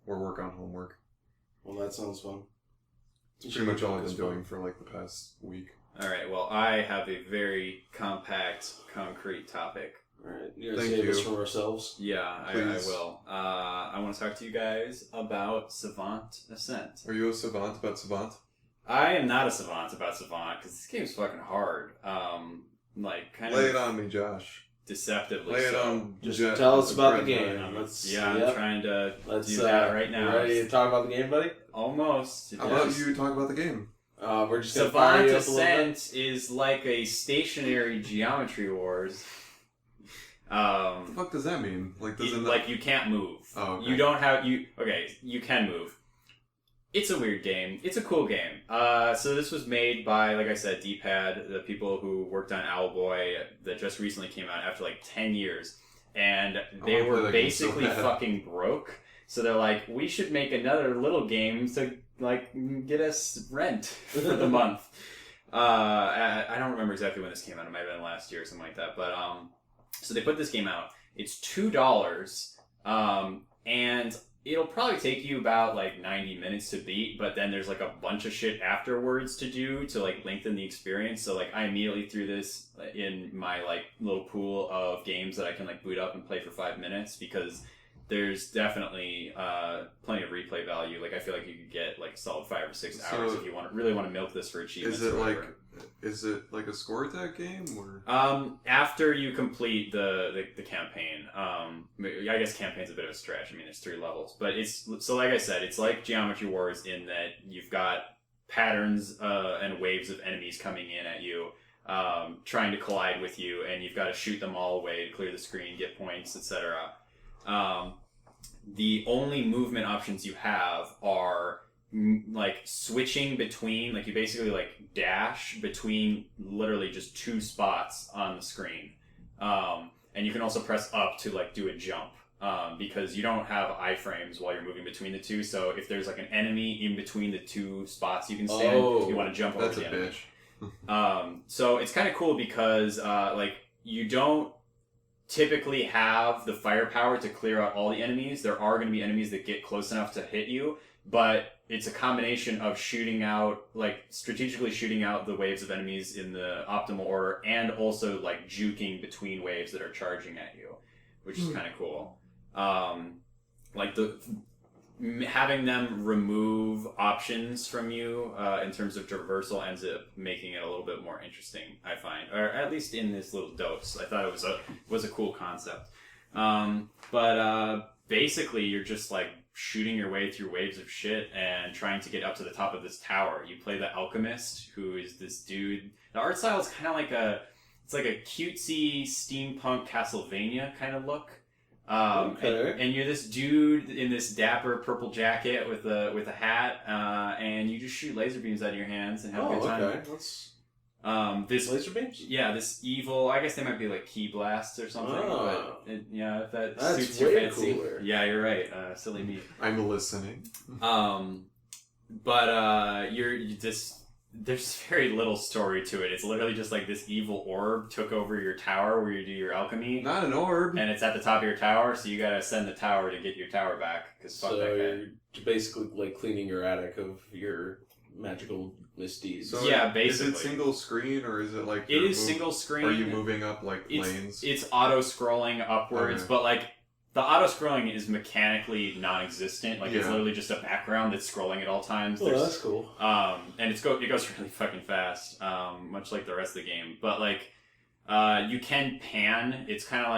B: Or work on homework.
A: Well, that sounds fun.
B: It's pretty much all I've been doing for like the past week.
C: Alright, well, I have a very compact, concrete topic.
A: Alright, you're going to save us from ourselves?
C: Yeah, I will. I want to talk to you guys about Savant Ascent.
B: Are you a savant about Savant?
C: I am not a savant about Savant, because this game's fucking hard. Like, kind
B: Lay it on me, Josh.
C: Deceptively
B: Lay it
C: so.
B: on.
A: Just tell us about the game.
C: I'm trying to do that right now.
A: Ready to talk about the game, buddy?
C: Almost.
B: How about you talk about the game?
A: We're just going to
C: Savant Ascent is like a stationary Geometry Wars.
B: What the fuck does that mean? Like,
C: like you can't move.
B: Oh, okay.
C: You don't have you can move. It's a weird game. It's a cool game. So this was made by, like I said, D-Pad, the people who worked on Owlboy that just recently came out after like 10 years, and they were basically fucking broke. So they're like, we should make another little game to like get us rent for the month. I don't remember exactly when this came out. It might have been last year or something like that. But so they put this game out. It's $2, and it'll probably take you about like 90 minutes to beat. But then there's like a bunch of shit afterwards to do to like lengthen the experience. So like I immediately threw this in my like little pool of games that I can like boot up and play for 5 minutes because there's definitely plenty of replay value. Like I feel like you could get like a solid 5 or 6 hours if you really want to milk this for achievements.
B: Is it like a score attack game or?
C: After you complete the campaign, I guess campaign's a bit of a stretch. I mean, there's 3 levels, but it's so like I said, it's like Geometry Wars in that you've got patterns and waves of enemies coming in at you, trying to collide with you, and you've got to shoot them all away to clear the screen, get points, etc. The only movement options you have are like switching between, like you basically like dash between literally just 2 spots on the screen. And you can also press up to like do a jump. Because you don't have iframes while you're moving between the two, so if there's like an enemy in between the 2 spots you can stand, you want to jump over the enemy. So it's kind of cool because like you don't typically have the firepower to clear out all the enemies. There are going to be enemies that get close enough to hit you, but it's a combination of shooting out, like strategically shooting out the waves of enemies in the optimal order, and also like juking between waves that are charging at you, which is kind of cool. Like having them remove options from you in terms of traversal ends up making it a little bit more interesting, I find, or at least in this little dose. I thought it was a cool concept. But basically, you're just like shooting your way through waves of shit and trying to get up to the top of this tower. You play the alchemist, who is this dude. The art style is kind of like it's like a cutesy steampunk Castlevania kind of look. And you're this dude in this dapper purple jacket with a hat, and you just shoot laser beams out of your hands and have a good time.
A: Okay. This laser beams?
C: Yeah, this evil. I guess they might be like key blasts or something. But if that
A: that's
C: suits your fancy.
A: Cooler.
C: Yeah, you're right. Silly me.
B: I'm listening.
C: There's very little story to it. It's literally just like this evil orb took over your tower where you do your alchemy.
B: Not an orb.
C: And it's at the top of your tower, so you gotta ascend the tower to get your tower back. Cause fuck that guy.
A: You're basically like cleaning your attic of your magical misdeeds.
B: So
C: yeah, basically.
B: Is it single screen or is it like...
C: It is single screen.
B: Are you moving up like lanes?
C: It's auto-scrolling upwards, but like... The auto-scrolling is mechanically non-existent. Like, it's literally just a background that's scrolling at all times.
A: Oh, that's cool.
C: And it goes really fucking fast, much like the rest of the game. But, like, you can pan. It's kind of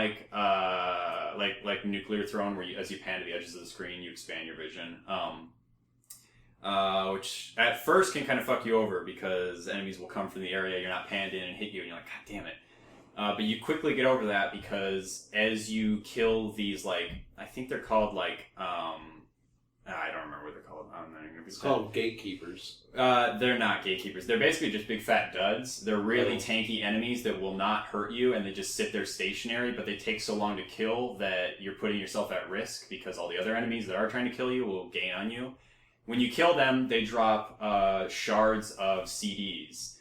C: like Nuclear Throne, where as you pan to the edges of the screen, you expand your vision. Which, at first, can kind of fuck you over, because enemies will come from the area you're not panned in and hit you, and you're like, God damn it. But you quickly get over that because as you kill these, like, I think they're called, like, I don't remember what they're called.
A: It's called gatekeepers.
C: They're not gatekeepers. They're basically just big fat duds. They're really tanky enemies that will not hurt you, and they just sit there stationary, but they take so long to kill that you're putting yourself at risk because all the other enemies that are trying to kill you will gain on you. When you kill them, they drop shards of CDs.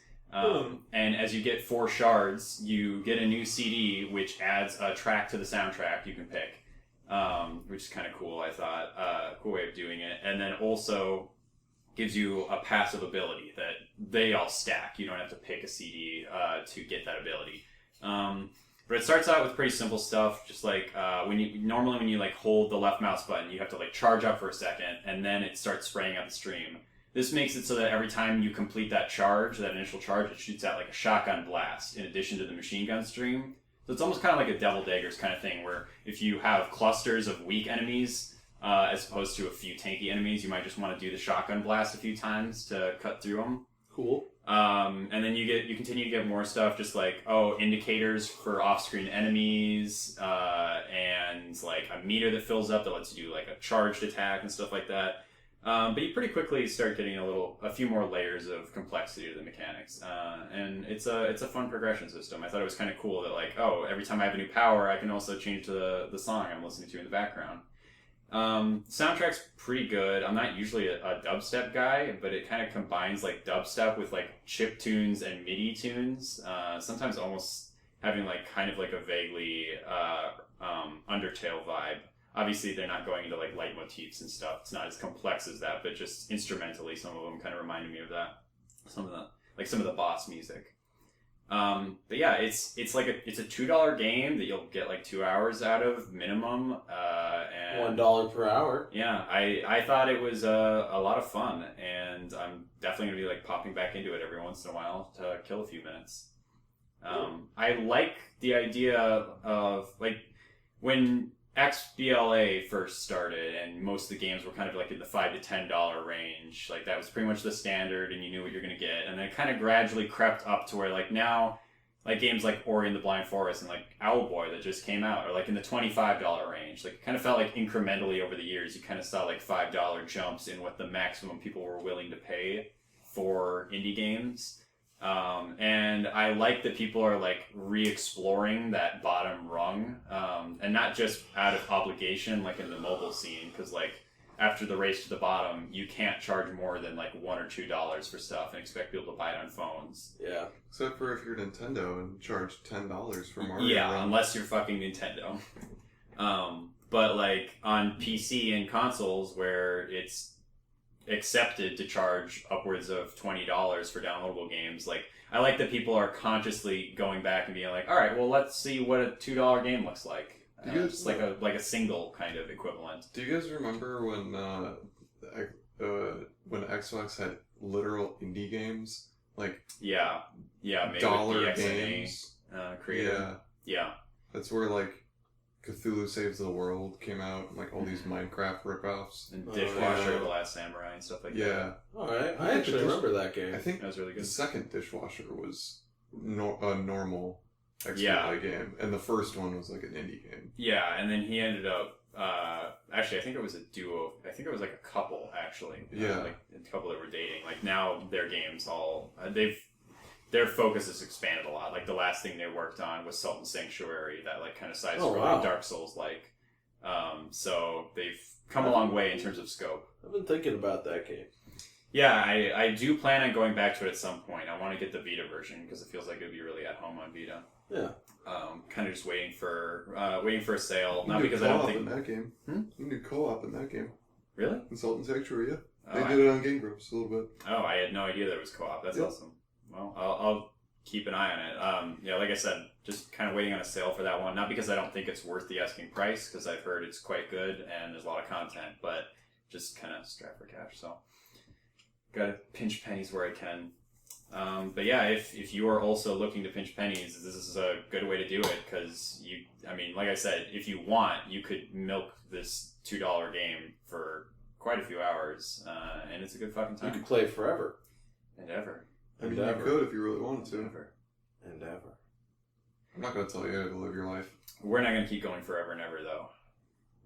C: And as you get 4 shards, you get a new CD, which adds a track to the soundtrack you can pick, which is kind of cool, I thought. Cool way of doing it. And then also gives you a passive ability that they all stack. You don't have to pick a CD to get that ability. But it starts out with pretty simple stuff, just like when you like hold the left mouse button, you have to like charge up for a second, and then it starts spraying out the stream. This makes it so that every time you complete that initial charge, it shoots out like a shotgun blast in addition to the machine gun stream. So it's almost kind of like a Devil Daggers kind of thing, where if you have clusters of weak enemies, as opposed to a few tanky enemies, you might just want to do the shotgun blast a few times to cut through them.
A: Cool.
C: And then you continue to get more stuff, just like, indicators for off-screen enemies, and like a meter that fills up that lets you do like a charged attack and stuff like that. But you pretty quickly start getting a few more layers of complexity to the mechanics, and it's a fun progression system. I thought it was kind of cool that like, every time I have a new power, I can also change to the song I'm listening to in the background. Soundtrack's pretty good. I'm not usually a dubstep guy, but it kind of combines like dubstep with like chip tunes and MIDI tunes. Sometimes almost having like kind of like a vaguely Undertale vibe. Obviously, they're not going into like leitmotifs and stuff. It's not as complex as that, but just instrumentally, some of them kind of reminded me of that. Some of the boss music. But yeah, it's a $2 game that you'll get like 2 hours out of minimum. And
A: $1 per hour.
C: Yeah, I thought it was a lot of fun, and I'm definitely gonna be like popping back into it every once in a while to kill a few minutes. I like the idea of like when XBLA first started, and most of the games were kind of like in the $5 to $10 range. Like that was pretty much the standard, and you knew what you're gonna get. And then it kind of gradually crept up to where like now like games like Ori and the Blind Forest and like Owlboy that just came out, or like in the $25 range. Like it kind of felt like incrementally over the years, you kind of saw like $5 jumps in what the maximum people were willing to pay for indie games. And I like that people are like re-exploring that bottom rung, and not just out of obligation, like in the mobile scene, because like after the race to the bottom, you can't charge more than like $1 or $2 for stuff and expect people to buy it on phones.
A: Yeah.
B: Except for if you're Nintendo and charge $10 for Mario.
C: Yeah,
B: Run.
C: unless you're fucking Nintendo. But like on PC and consoles where it's accepted to charge upwards of $20 for downloadable games, like I like that people are consciously going back and being like, all right, well, let's see what a $2 game looks like. Just like a single kind of equivalent.
B: Do you guys remember when Xbox had literal indie games, like
C: maybe
B: dollar
C: with the
B: games?
C: Creator. Yeah.
B: That's where like Cthulhu Saves the World came out, and like all these Minecraft ripoffs.
C: And Dishwasher, The Last Samurai, and stuff like that.
B: Yeah.
A: Alright, I actually remember that game.
B: I think
C: that was really good.
B: The second Dishwasher was a normal XBLA game, and the first one was like an indie game.
C: Yeah, and then he ended up, actually I think it was a duo, I think it was like a couple actually.
B: Yeah.
C: Like a couple that were dating. Like now their games all, their focus has expanded a lot. Like the last thing they worked on was Salt and Sanctuary, that like kind of side-scrolling Dark Souls-like. So they've come a long way in terms of scope.
A: I've been thinking about that game.
C: Yeah, I do plan on going back to it at some point. I want to get the Vita version because it feels like it would be really at home on Vita.
A: Yeah.
C: Kind of just waiting for a sale. Not
B: You
C: because
B: do
C: I don't
B: co-op
C: think
B: in that game. You can do co-op in that game.
C: Really?
B: In Salt and Sanctuary, yeah.
C: Oh,
B: They did it on Game Grumps a little bit.
C: Oh, I had no idea there was co-op. That's awesome. Well, I'll keep an eye on it. Yeah, like I said, just kind of waiting on a sale for that one. Not because I don't think it's worth the asking price, because I've heard it's quite good and there's a lot of content, but just kind of strapped for cash. So, gotta pinch pennies where I can. But yeah, if you are also looking to pinch pennies, this is a good way to do it, because like I said, if you want, you could milk this $2 game for quite a few hours, and it's a good fucking time.
A: You could play forever.
C: And ever.
B: I mean, you could if you really wanted to.
A: And ever.
B: I'm not going to tell you how to live your life.
C: We're not going to keep going forever and ever, though.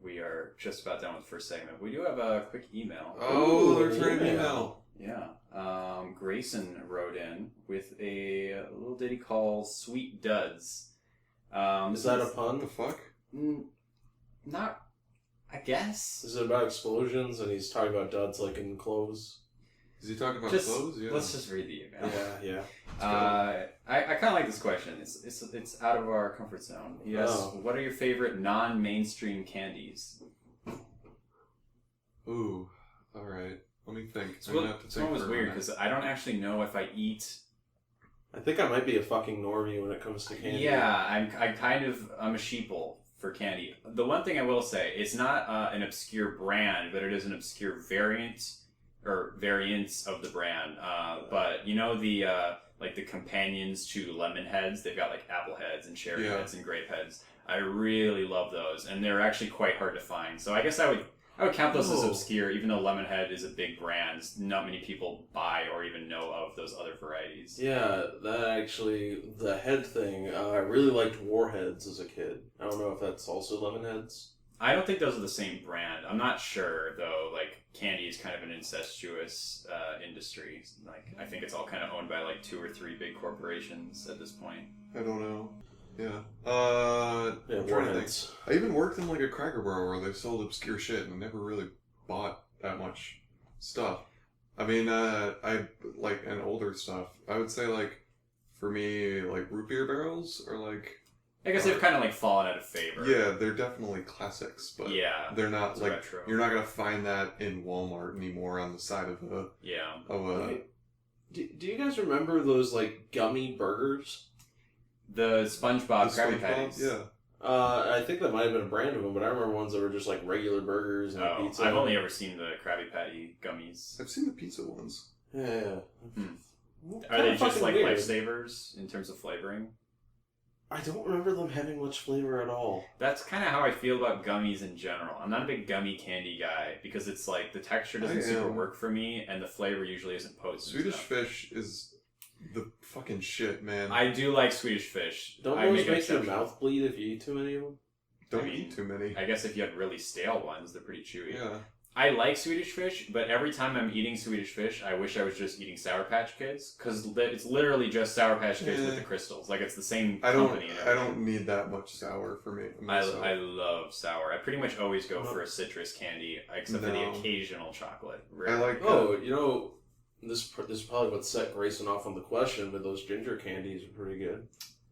C: We are just about done with the first segment. We do have a quick email.
B: Oh, they're turning email.
C: Yeah. Greyson wrote in with a little ditty called Sweet Duds.
A: Is that a pun?
B: The fuck?
C: Not, I guess.
A: Is it about explosions and he's talking about duds like in clothes?
B: Is he talking about clothes? Yeah.
C: Let's just read the email.
A: Yeah.
C: I kind of like this question. It's out of our comfort zone. He asks, what are your favorite non-mainstream candies?
B: Ooh, all right. Let me think.
C: This one was weird because I don't actually know if I eat.
A: I think I might be a fucking normie when it comes to candy.
C: Yeah, I'm a sheeple for candy. The one thing I will say, it's not an obscure brand, but it is an obscure variant or variants of the brand. But you know the like the companions to lemon heads, they've got like apple heads and cherry heads and grape heads. I really love those, and they're actually quite hard to find. So I guess I would count those as obscure, even though Lemonhead is a big brand. Not many people buy or even know of those other varieties.
A: Yeah, the head thing, I really liked Warheads as a kid. I don't know if that's also Lemonheads.
C: I don't think those are the same brand. I'm not sure, though. Like, candy is kind of an incestuous industry. Like, I think it's all kind of owned by like 2 or 3 big corporations at this point.
B: I don't know. Yeah.
A: Yeah,
B: I'm trying to think. I even worked in like a Cracker Barrel where they sold obscure shit, and I never really bought that much stuff. I mean, I like an older stuff. I would say like for me, like root beer barrels are like.
C: I guess they've kind of like fallen out of favor.
B: Yeah, they're definitely classics, but they're not like
C: retro.
B: You're not gonna find that in Walmart anymore on the side of a
A: Do you guys remember those like gummy burgers?
C: The SpongeBob Krabby Patties.
B: Yeah.
A: I think that might have been a brand of them, but I remember ones that were just like regular burgers and pizza.
C: I've only ever seen the Krabby Patty gummies.
B: I've seen the pizza ones.
A: Yeah.
C: Are they just like lifesavers in terms of flavoring?
A: I don't remember them having much flavor at all.
C: That's kind of how I feel about gummies in general. I'm not a big gummy candy guy because it's like the texture doesn't super work for me, and the flavor usually isn't potent.
B: Swedish Fish is the fucking shit, man.
C: I do like Swedish Fish.
A: Don't those make your mouth bleed if you eat too many of them?
B: Don't eat too many.
C: I guess if you have really stale ones, they're pretty chewy.
B: Yeah.
C: I like Swedish Fish, but every time I'm eating Swedish Fish, I wish I was just eating Sour Patch Kids, because it's literally just Sour Patch Kids with the crystals. Like, it's the same company.
B: I don't need that much sour for me.
C: I love sour. I pretty much always go for a citrus candy, except for the occasional chocolate.
B: I like.
A: This is probably what set Greyson off on the question, but those ginger candies are pretty good.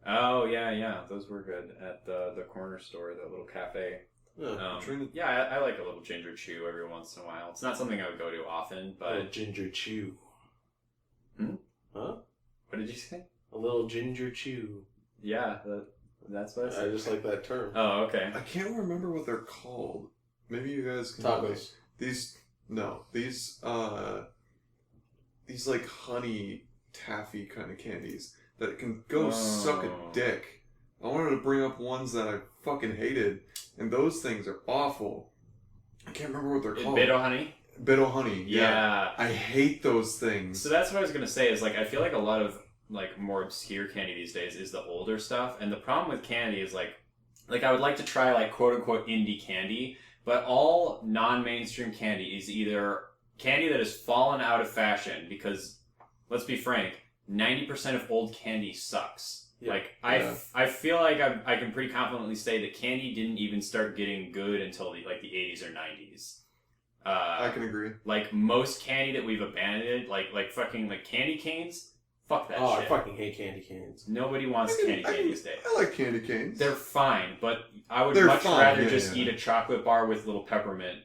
C: Oh yeah, those were good at the corner store, the little cafe.
A: Yeah,
C: I like a little ginger chew every once in a while. It's not something I would go to often, but...
A: A little ginger chew. Huh?
C: What did you say?
A: A little ginger chew.
C: Yeah, that's what I said.
A: I just like that term.
C: Oh, okay.
B: I can't remember what they're called. Maybe you guys can...
A: Tacos.
B: These like honey taffy kind of candies that can go suck a dick. I wanted to bring up ones that I fucking hated, and those things are awful. I can't remember what they're called.
C: Bit o' honey?
B: Bit o' honey,
C: yeah.
B: I hate those things.
C: So that's what I was going to say, is like, I feel like a lot of like more obscure candy these days is the older stuff, and the problem with candy is like I would like to try like quote unquote indie candy, but all non-mainstream candy is either candy that has fallen out of fashion, because let's be frank, 90% of old candy sucks. Yeah. Like, I feel like I can pretty confidently say that candy didn't even start getting good until the 80s or 90s.
B: I can agree.
C: Like, most candy that we've abandoned, like fucking like candy canes, fuck that shit.
A: I fucking hate candy canes.
C: Nobody wants candy canes these days.
B: I like candy canes.
C: They're fine, but I would much rather eat a chocolate bar with little peppermint,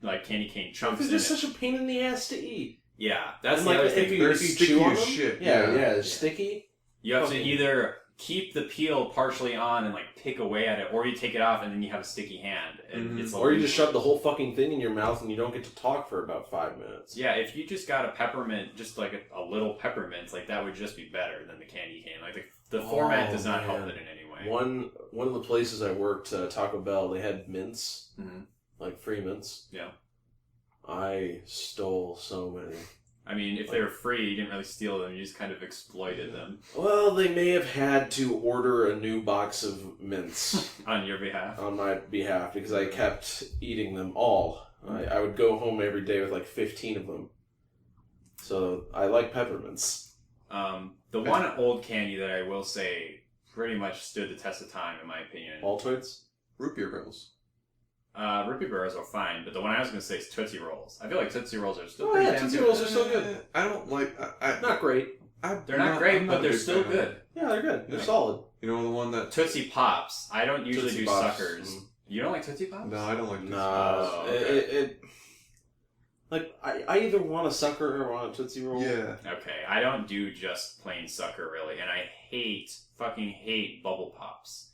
C: like candy cane chunks in it.
A: Because they're such a pain in the ass to eat.
C: Yeah, that's
A: like
C: if
B: you chew on them,
A: shit. Yeah, sticky.
C: You have to either keep the peel partially on and like pick away at it, or you take it off and then you have a sticky hand. And it's
A: or you just shove the whole fucking thing in your mouth and you don't get to talk for about 5 minutes.
C: Yeah, if you just got a peppermint, just like a little peppermint, like that would just be better than the candy cane. Like the format does not help it in any way.
A: One of the places I worked, Taco Bell, they had mints, like free mints.
C: Yeah.
A: I stole so many.
C: I mean, if they were free, you didn't really steal them, you just kind of exploited them.
A: Well, they may have had to order a new box of mints.
C: On your behalf?
A: On my behalf, because I kept eating them all. I would go home every day with like 15 of them. So, I like peppermints.
C: The one old candy that I will say pretty much stood the test of time, in my opinion.
A: Altoids?
B: Root beer barrels.
C: Root beer barrels are fine, but the one I was going to say is Tootsie Rolls. I feel like Tootsie Rolls are still
A: pretty damn Tootsie Rolls are still good.
B: I don't like...
A: not great.
C: They're not great, but they're still good.
A: Yeah, they're good. They're solid.
B: You know the one that...
C: Tootsie Pops. I don't usually
A: Tootsie
C: do
A: Pops.
C: suckers. You don't like Tootsie Pops?
B: No, I don't like Tootsie
A: Pops.
B: Pops.
A: Okay. I either want a sucker or want a Tootsie Roll.
B: Yeah.
C: Okay, I don't do just plain sucker, really, and I fucking hate Bubble Pops.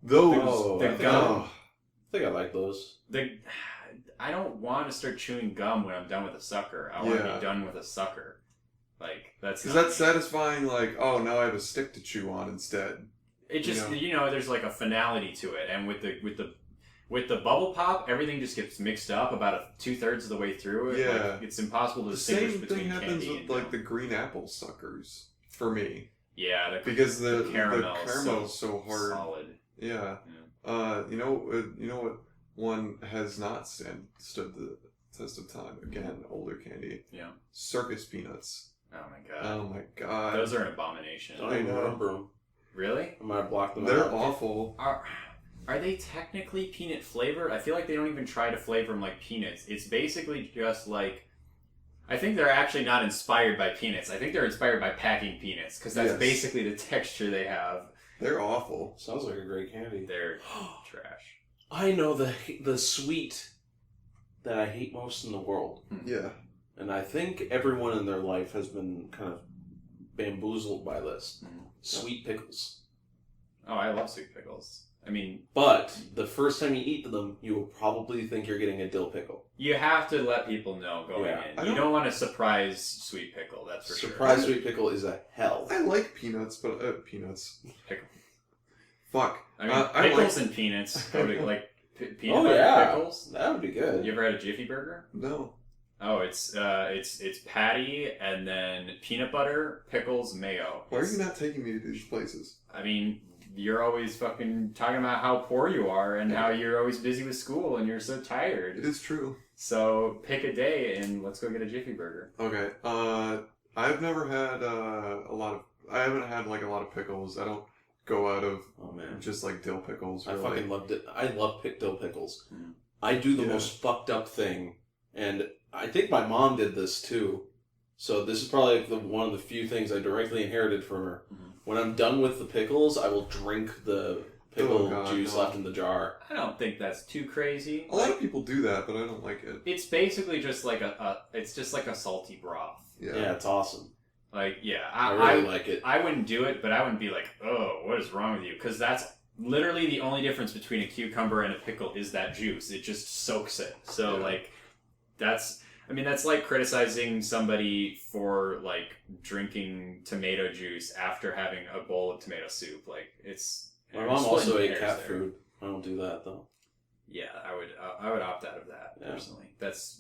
B: Those.
C: The gum.
A: I think I like those.
C: I don't want to start chewing gum when I'm done with a sucker. I want to be done with a sucker. Like, that's
B: because that's satisfying. Like, oh, now I have a stick to chew on instead.
C: It just there's like a finality to it, and with the Bubble Pop, everything just gets mixed up about 2/3 of the way through it.
B: Yeah,
C: like, it's impossible to distinguish between candy and
B: the same thing happens with like the green apple suckers for me.
C: Yeah,
B: because the caramel is so hard.
C: Solid.
B: Yeah. You know what one has not stood the test of time? Again, older candy.
C: Yeah.
B: Circus peanuts.
C: Oh my god. Those are an abomination.
A: Don't even remember them.
C: Really?
A: I might have blocked them out.
B: They're awful.
C: Are they technically peanut flavored? I feel like they don't even try to flavor them like peanuts. It's basically just like... I think they're actually not inspired by peanuts. I think they're inspired by packing peanuts, because that's basically the texture they have.
B: They're awful.
A: Sounds like a great candy.
C: They're trash.
A: I know the sweet that I hate most in the world.
B: Yeah.
A: And I think everyone in their life has been kind of bamboozled by this. Sweet pickles.
C: Oh, I love sweet pickles. I mean...
A: But the first time you eat them, you will probably think you're getting a dill pickle.
C: You have to let people know going in. You don't want a surprise sweet pickle, that's for sure.
A: Surprise sweet pickle is a hell.
B: I like peanuts, but... peanuts.
C: Pickle.
B: Fuck.
C: I mean, pickles and peanuts go to, like, peanut butter pickles.
A: That would be good.
C: You ever had a Jiffy Burger?
B: No.
C: Oh, it's patty and then peanut butter, pickles, mayo.
B: Why are you not taking me to these places?
C: I mean, you're always fucking talking about how poor you are and how you're always busy with school and you're so tired.
B: It is true.
C: So pick a day and let's go get a Jiffy Burger.
B: Okay. I've never had I haven't had like a lot of pickles. I don't go out of just like dill pickles.
A: I fucking loved it. I love dill pickles. Mm. I do the most fucked up thing, and I think my mom did this too. So this is probably like one of the few things I directly inherited from her. Mm-hmm. When I'm done with the pickles, I will drink the pickle juice left in the jar.
C: I don't think that's too crazy.
B: A lot of people do that, but I don't like it.
C: It's basically just like it's just like a salty broth.
A: Yeah, it's awesome.
C: Like,
A: I really like it.
C: I wouldn't do it, but I wouldn't be like, oh, what is wrong with you? Because that's literally the only difference between a cucumber and a pickle is that juice. It just soaks it. So, that's like criticizing somebody for, like, drinking tomato juice after having a bowl of tomato soup. Like, it's...
A: My mom also ate cat food. I don't do that, though.
C: Yeah, I would opt out of that, personally. That's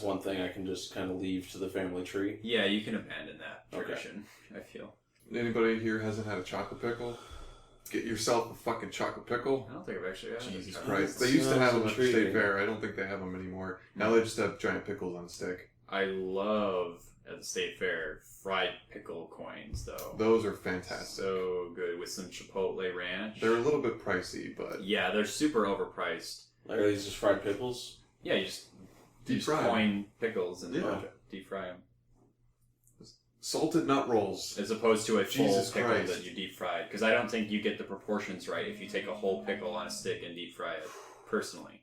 A: one thing I can just kind of leave to the family tree.
C: Yeah, you can abandon that tradition, I feel.
B: Anybody here hasn't had a chocolate pickle? Get yourself a fucking chocolate pickle.
C: I don't think I've actually had
B: Jesus Christ. They used to have them at the State Fair. I don't think they have them anymore. Now they just have giant pickles on a stick.
C: I love, at the State Fair, fried pickle coins, though.
B: Those are fantastic.
C: So good, with some Chipotle ranch.
B: They're a little bit pricey, but...
C: Yeah, they're super overpriced.
A: Like, are these just fried pickles?
C: Yeah, you just
B: deep fry
C: coin pickles and deep fry them.
B: Salted nut rolls.
C: As opposed to a full pickle that you deep fried. Because I don't think you get the proportions right if you take a whole pickle on a stick and deep fry it, personally.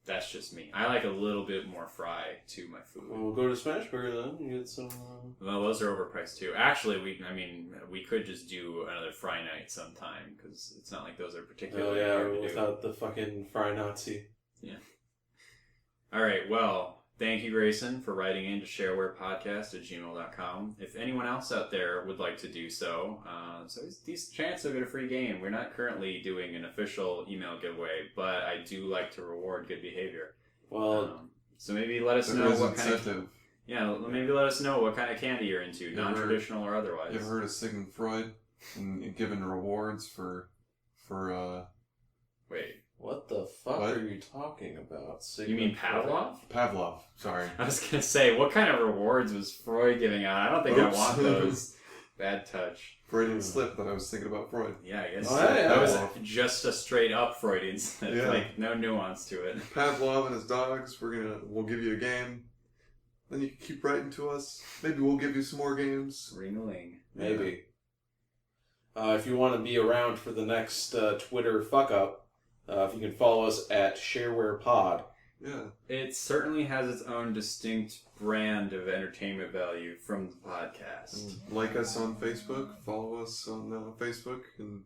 C: That's just me. I like a little bit more fry to my food.
A: Well, we'll go to Smashburger then and get some...
C: Well, those are overpriced too. Actually, we could just do another fry night sometime, because it's not like those are particularly hard to
A: without the fucking fry Nazi.
C: Yeah. Alright, well... Thank you, Greyson, for writing in to sharewarepodcast@gmail.com. If anyone else out there would like to do so, so it's a decent chance to get a free game. We're not currently doing an official email giveaway, but I do like to reward good behavior.
A: Well,
C: so maybe let us know what kind of... Yeah, maybe let us know what kind of candy you're into, non-traditional or otherwise.
B: You ever heard of Sigmund Freud and given rewards for
C: Wait.
A: What the fuck are you talking about?
C: You mean Pavlov?
B: Pavlov, sorry.
C: I was going to say, what kind of rewards was Freud giving out? I don't think I want those. Bad touch.
B: Freudian slip, but I was thinking about Freud.
C: Yeah, I guess that was just a straight up Freudian slip. Yeah. Like, no nuance to it.
B: Pavlov and his dogs, we'll give you a game. Then you can keep writing to us. Maybe we'll give you some more games.
C: Ring-a-ling.
A: Maybe. Yeah. If you want to be around for the next Twitter fuck-up, if you can follow us at sharewarepod.
B: Yeah.
C: It certainly has its own distinct brand of entertainment value from the podcast.
B: Like us on Facebook. Follow us on Facebook. And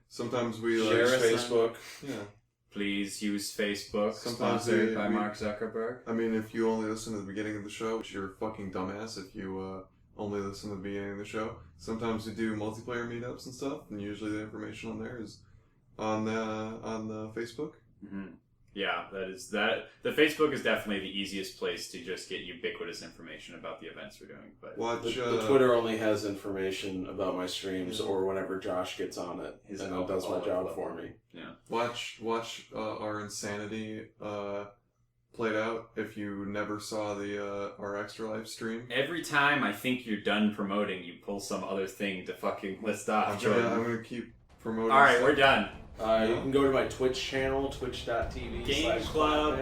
B: sometimes we
A: share Facebook.
B: Yeah.
C: Please use Facebook. Sometimes sponsored by Mark Zuckerberg.
B: I mean, if you only listen to the beginning of the show, you're a fucking dumbass if you only listen to the beginning of the show. Sometimes we do multiplayer meetups and stuff, and usually the information on there is on the Facebook.
C: Mm-hmm. Yeah, that. The Facebook is definitely the easiest place to just get ubiquitous information about the events we're doing. But
A: the Twitter only has information about my streams or whenever Josh gets on it, and it does my job for me.
C: Yeah.
B: Watch our insanity played out. If you never saw our Extra Life stream,
C: every time I think you're done promoting, you pull some other thing to fucking list off.
B: I'm gonna keep promoting.
C: All right, we're done.
A: You can go to my Twitch channel, twitch.tv.
C: Game Club.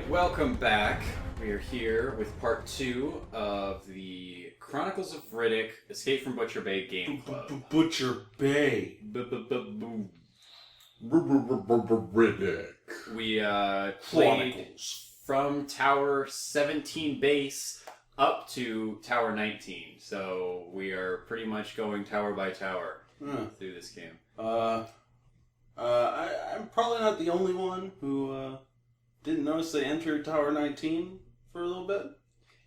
C: Welcome back. We are here with part 2 of the Chronicles of Riddick Escape from Butcher Bay Game Club.
A: Butcher Bay.
B: Riddick.
C: We played from Tower 17 base up to Tower 19. So we are pretty much going tower by tower through this game.
A: I'm probably not the only one who didn't notice they entered Tower 19 for a little bit.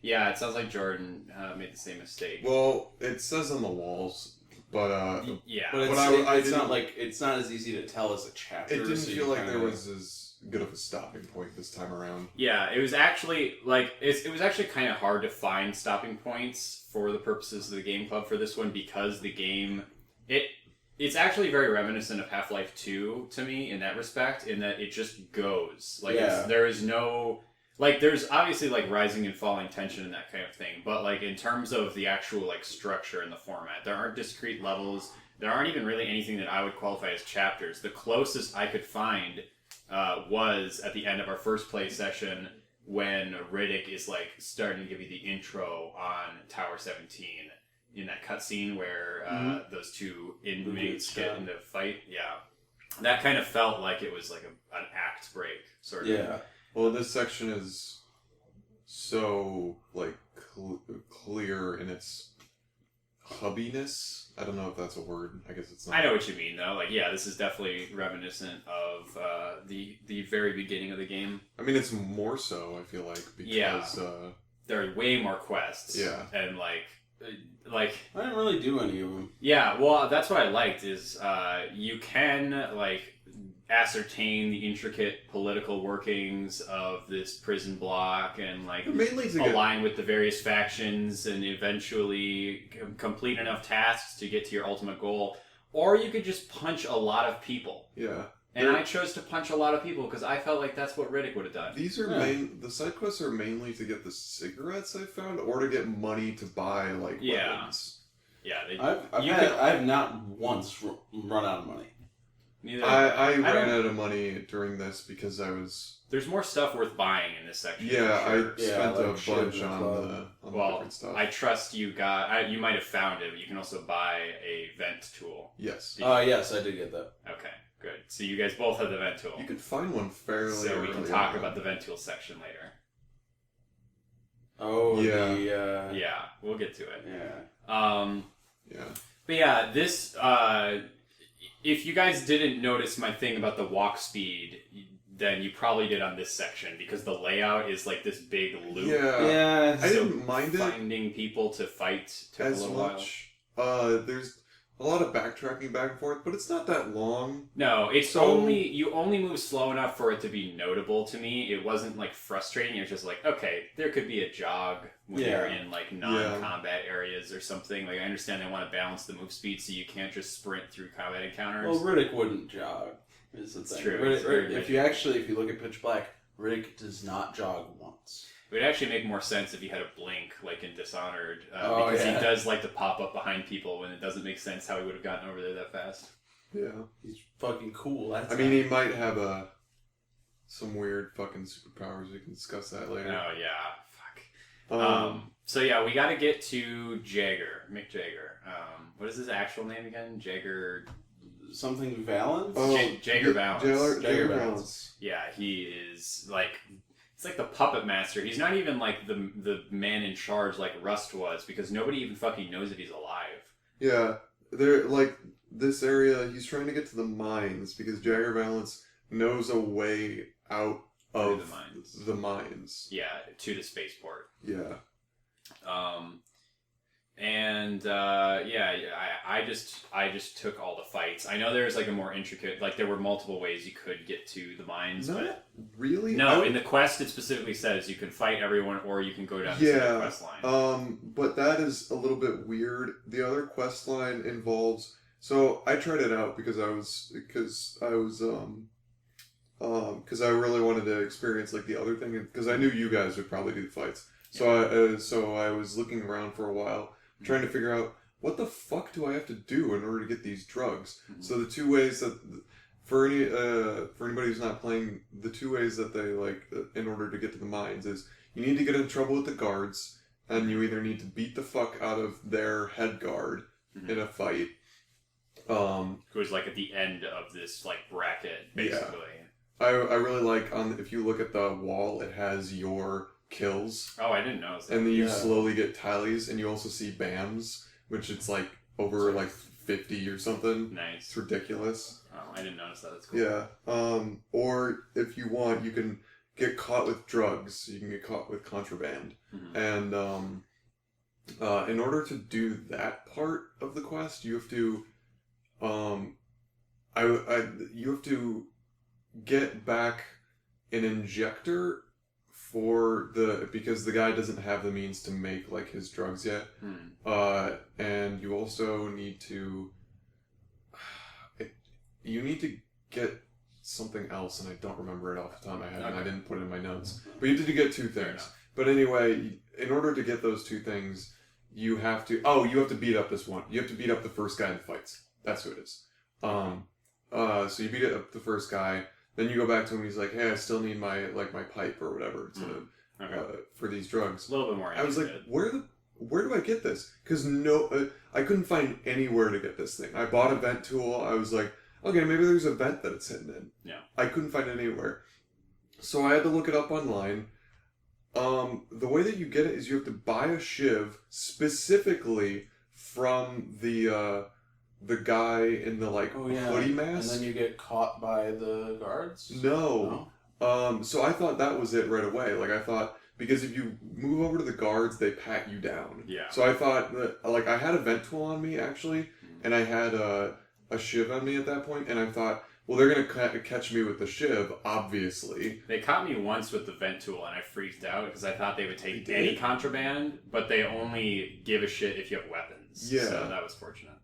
C: Yeah, it sounds like Jordan made the same mistake.
B: Well, it says on the walls, but
C: yeah,
A: but it's not like it's not as easy to tell as a chapter.
B: It didn't feel like there was as good of a stopping point this time around.
C: Yeah, it was actually it was actually kind of hard to find stopping points for the purposes of the game club for this one because the game it's actually very reminiscent of Half-Life 2 to me in that respect, in that it just goes. There is no... there's obviously, rising and falling tension and that kind of thing, but, in terms of the actual, structure and the format, there aren't discrete levels. There aren't even really anything that I would qualify as chapters. The closest I could find was at the end of our first play session when Riddick is, starting to give you the intro on Tower 17. In that cutscene where those two inmates get into a fight. Yeah. That kind of felt like it was an act break, sort of.
B: Yeah. Well, this section is so, clear in its hubbiness. I don't know if that's a word. I guess it's not.
C: I know what you mean, though. This is definitely reminiscent of the very beginning of the game.
B: I mean, it's more so, I feel like, because...
C: there are way more quests.
B: Yeah.
C: And,
A: I didn't really do any of them.
C: Yeah, well, that's what I liked is you can ascertain the intricate political workings of this prison block and
B: mainly
C: align with the various factions and eventually complete enough tasks to get to your ultimate goal. Or you could just punch a lot of people.
B: Yeah.
C: And I chose to punch a lot of people because I felt like that's what Riddick would have done.
B: These are the side quests are mainly to get the cigarettes I found, or to get money to buy weapons.
C: Yeah,
A: I have not once run out of money.
C: Neither.
B: I ran out of money during this because I was.
C: There's more stuff worth buying in this section.
B: Yeah,
C: sure.
B: I spent a bunch on the different stuff.
C: I trust you got. You might have found it, but you can also buy a vent tool.
B: Yes.
A: Yes, I did get that.
C: Okay. Good. So you guys both have the vent tool.
B: You could find one fairly
C: so we can talk about the vent tool section later.
A: Oh,
B: yeah.
C: Yeah, we'll get to it.
A: Yeah.
B: Yeah.
C: But yeah, this... if you guys didn't notice my thing about the walk speed, then you probably did on this section, because the layout is this big loop.
B: Yeah. I didn't mind it.
C: Finding people to fight took a little
B: while. There's a lot of backtracking back and forth, but it's not that long.
C: No, it's you only move slow enough for it to be notable to me. It wasn't frustrating. It was just okay, there could be a jog when you're in non-combat areas or something. I understand they want to balance the move speed so you can't just sprint through combat encounters.
A: Well, Riddick wouldn't jog. Is the thing.
C: True.
A: If you look at Pitch Black, Riddick does not jog once.
C: It would actually make more sense if he had a blink, in Dishonored, because he does like to pop up behind people when it doesn't make sense how he would have gotten over there that fast.
B: Yeah.
A: He's fucking cool.
B: He might have some weird fucking superpowers. We can discuss that later.
C: Oh, yeah. Fuck. So, yeah, we got to get to Mick Jagger. What is his actual name again? Jagger...
A: Something Valance?
C: Jagger Valance.
B: Jagger Valance.
C: Yeah, he is, It's like the puppet master. He's not even the man in charge like Rust was, because nobody even fucking knows if he's alive.
B: Yeah, they're this area. He's trying to get to the mines because Jagger Valance knows a way out of the mines.
C: Yeah, to the spaceport.
B: Yeah.
C: I just took all the fights. I know there's a more intricate, there were multiple ways you could get to the mines.
B: Not really?
C: No, in the quest it specifically says you can fight everyone or you can go down the quest line.
B: But that is a little bit weird. The other quest line involves... So I tried it out because I really wanted to experience the other thing, because I knew you guys would probably do the fights. So I was looking around for a while, trying to figure out what the fuck do I have to do in order to get these drugs. Mm-hmm. So the two ways that for anybody who's not playing, the two ways that they in order to get to the mines is you need to get in trouble with the guards, and you either need to beat the fuck out of their head guard in a fight.
C: Who's at the end of this bracket, basically.
B: Yeah. I really like if you look at the wall, it has your kills.
C: Oh, I didn't notice that.
B: And then you slowly get tallies, and you also see BAMs, which it's over 50 or something.
C: Nice.
B: It's ridiculous.
C: Oh, I didn't notice that. That's cool.
B: Yeah. Or if you want, you can get caught with drugs. You can get caught with contraband. And in order to do that part of the quest, you have to you have to get back an injector because the guy doesn't have the means to make his drugs yet. And you also need to get something else, and I don't remember it off the top of my head, and I didn't put it in my notes. But you have to get two things. But anyway, in order to get those two things, you have to beat up this one. You have to beat up the first guy in the fights. That's who it is. So you beat up the first guy. Then you go back to him. He's like, "Hey, I still need my my pipe or whatever for these drugs."
C: A little bit more.
B: I was like, "Where do I get this?" Because I couldn't find anywhere to get this thing. I bought a vent tool. I was like, "Okay, maybe there's a vent that it's hidden in."
C: Yeah.
B: I couldn't find it anywhere, so I had to look it up online. The way that you get it is you have to buy a shiv specifically from the guy in the hoodie mask.
A: And then you get caught by the guards?
B: No. So I thought that was it right away. I thought, because if you move over to the guards, they pat you down.
C: Yeah.
B: So I thought that, I had a vent tool on me, actually, and I had a shiv on me at that point, and I thought, well, they're going to catch me with the shiv, obviously.
C: They caught me once with the vent tool, and I freaked out because I thought they would take any contraband, but they only give a shit if you have weapons.
B: Yeah.
C: So that was fortunate.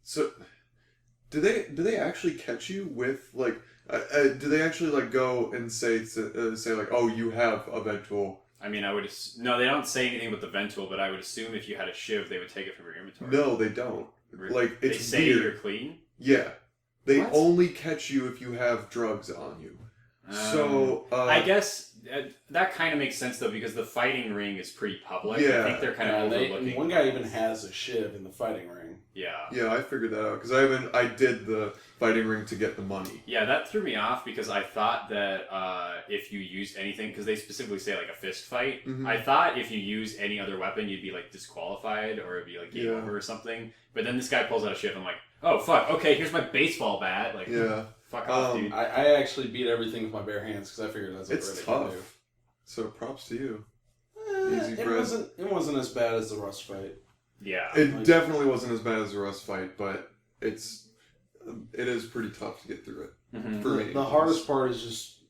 B: So do they actually catch you with do they actually go and say oh, you have a vent tool?
C: I mean, no, they don't say anything with the vent tool, but I would assume if you had a shiv, they would take it from your inventory.
B: No, they don't. It's
C: they say
B: weird.
C: You're clean.
B: Yeah, they
C: What?
B: only catch you if you have drugs on you. So
C: I guess that kind of makes sense though, because the fighting ring is pretty public.
B: Yeah.
C: I think they're kind of overlooking.
A: One guy even has a shiv in the fighting ring.
C: Yeah.
B: Yeah, I figured that out because I did the fighting ring to get the money.
C: Yeah, that threw me off because I thought that if you used anything, because they specifically say a fist fight, I thought if you use any other weapon, you'd be disqualified or it'd be game over or something. But then this guy pulls out a shiv. I'm like, oh fuck, okay, here's my baseball bat.
B: Yeah.
C: Fuck off, dude.
A: I actually beat everything with my bare hands because I figured that's what
B: It's
A: Riddick
B: tough.
A: can do.
B: So props to you.
A: It wasn't as bad as the Rust fight.
C: Yeah.
B: It definitely wasn't as bad as the Rust fight, but it is pretty tough to get through it. For me.
A: The hardest part is just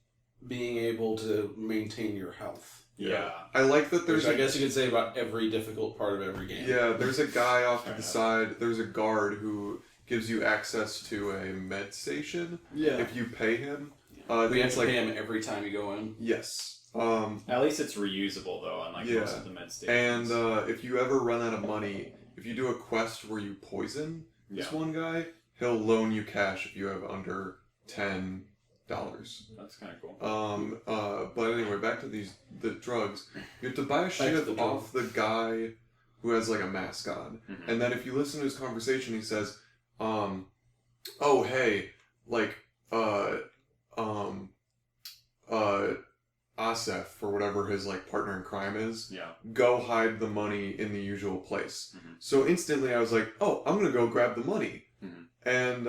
A: being able to maintain your health.
C: Yeah.
B: I like that there's...
A: I guess you could say about every difficult part of every game.
B: Yeah, there's a guy off to the side. There's a guard who gives you access to a med station.
A: Yeah.
B: If you pay him.
A: We have to pay him every time you go in.
B: Yes.
C: At least it's reusable though, unlike most of the med stations.
B: And if you ever run out of money, if you do a quest where you poison this one guy, he'll loan you cash if you have under $10.
C: That's kind of cool.
B: But anyway, back to the drugs. You have to buy a shiv off the guy who has a mask on, and then if you listen to his conversation, he says, "Oh hey, Asef, or whatever his partner in crime is, go hide the money in the usual place." So instantly I was like, oh, I'm gonna go grab the money. And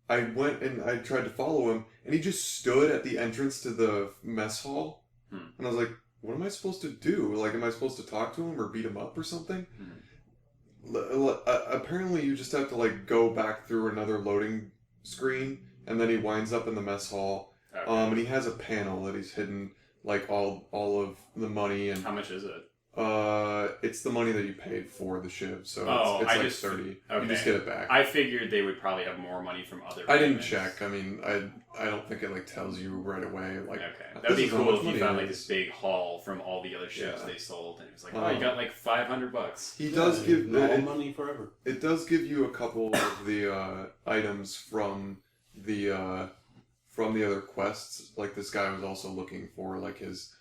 B: I went and I tried to follow him, and he just stood at the entrance to the mess hall. And I was like, what am I supposed to do? Am I supposed to talk to him or beat him up or something? Apparently you just have to go back through another loading screen, and then he winds up in the mess hall. And he has a panel that he's hidden all of the money. And
C: how much is it?
B: It's the money that you paid for the shiv, so it's 30.
C: Okay.
B: You just get it back.
C: I figured they would probably have more money from other
B: I didn't
C: payments.
B: check. I mean, I don't think it like tells you right away. Like,
C: okay, that'd be cool if you found like this big haul from all the other ships they sold, and it was like, oh, you got like $500.
B: He does give
A: money forever.
B: It does give you a couple of the items from the other quests. Like this guy was also looking for like his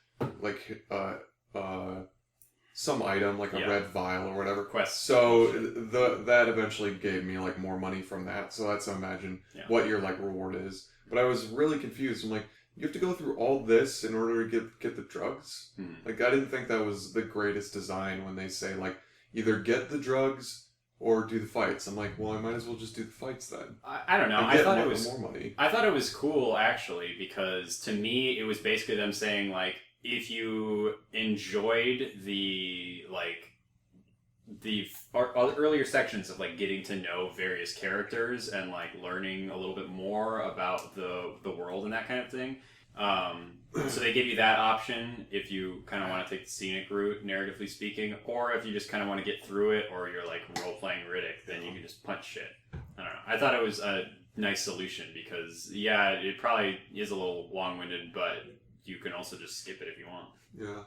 B: some item like a red vial or whatever
C: quest.
B: So that eventually gave me like more money from that. So that's imagine what your like reward is. But I was really confused. I'm like, you have to go through all this in order to get the drugs. Like I didn't think that was the greatest design when they say like either get the drugs or do the fights. I'm like, well, I might as well just do the fights then.
C: I don't know. I thought it was
B: more money.
C: I thought it was cool actually because to me it was basically them saying like, if you enjoyed the earlier sections of like getting to know various characters and like learning a little bit more about the world and that kind of thing, so they give you that option if you kind of want to take the scenic route, narratively speaking, or if you just kind of want to get through it, or you're like role playing Riddick, then you can just punch shit. I don't know. I thought it was a nice solution because it probably is a little long winded, but you can also just skip it if you want.
B: Yeah.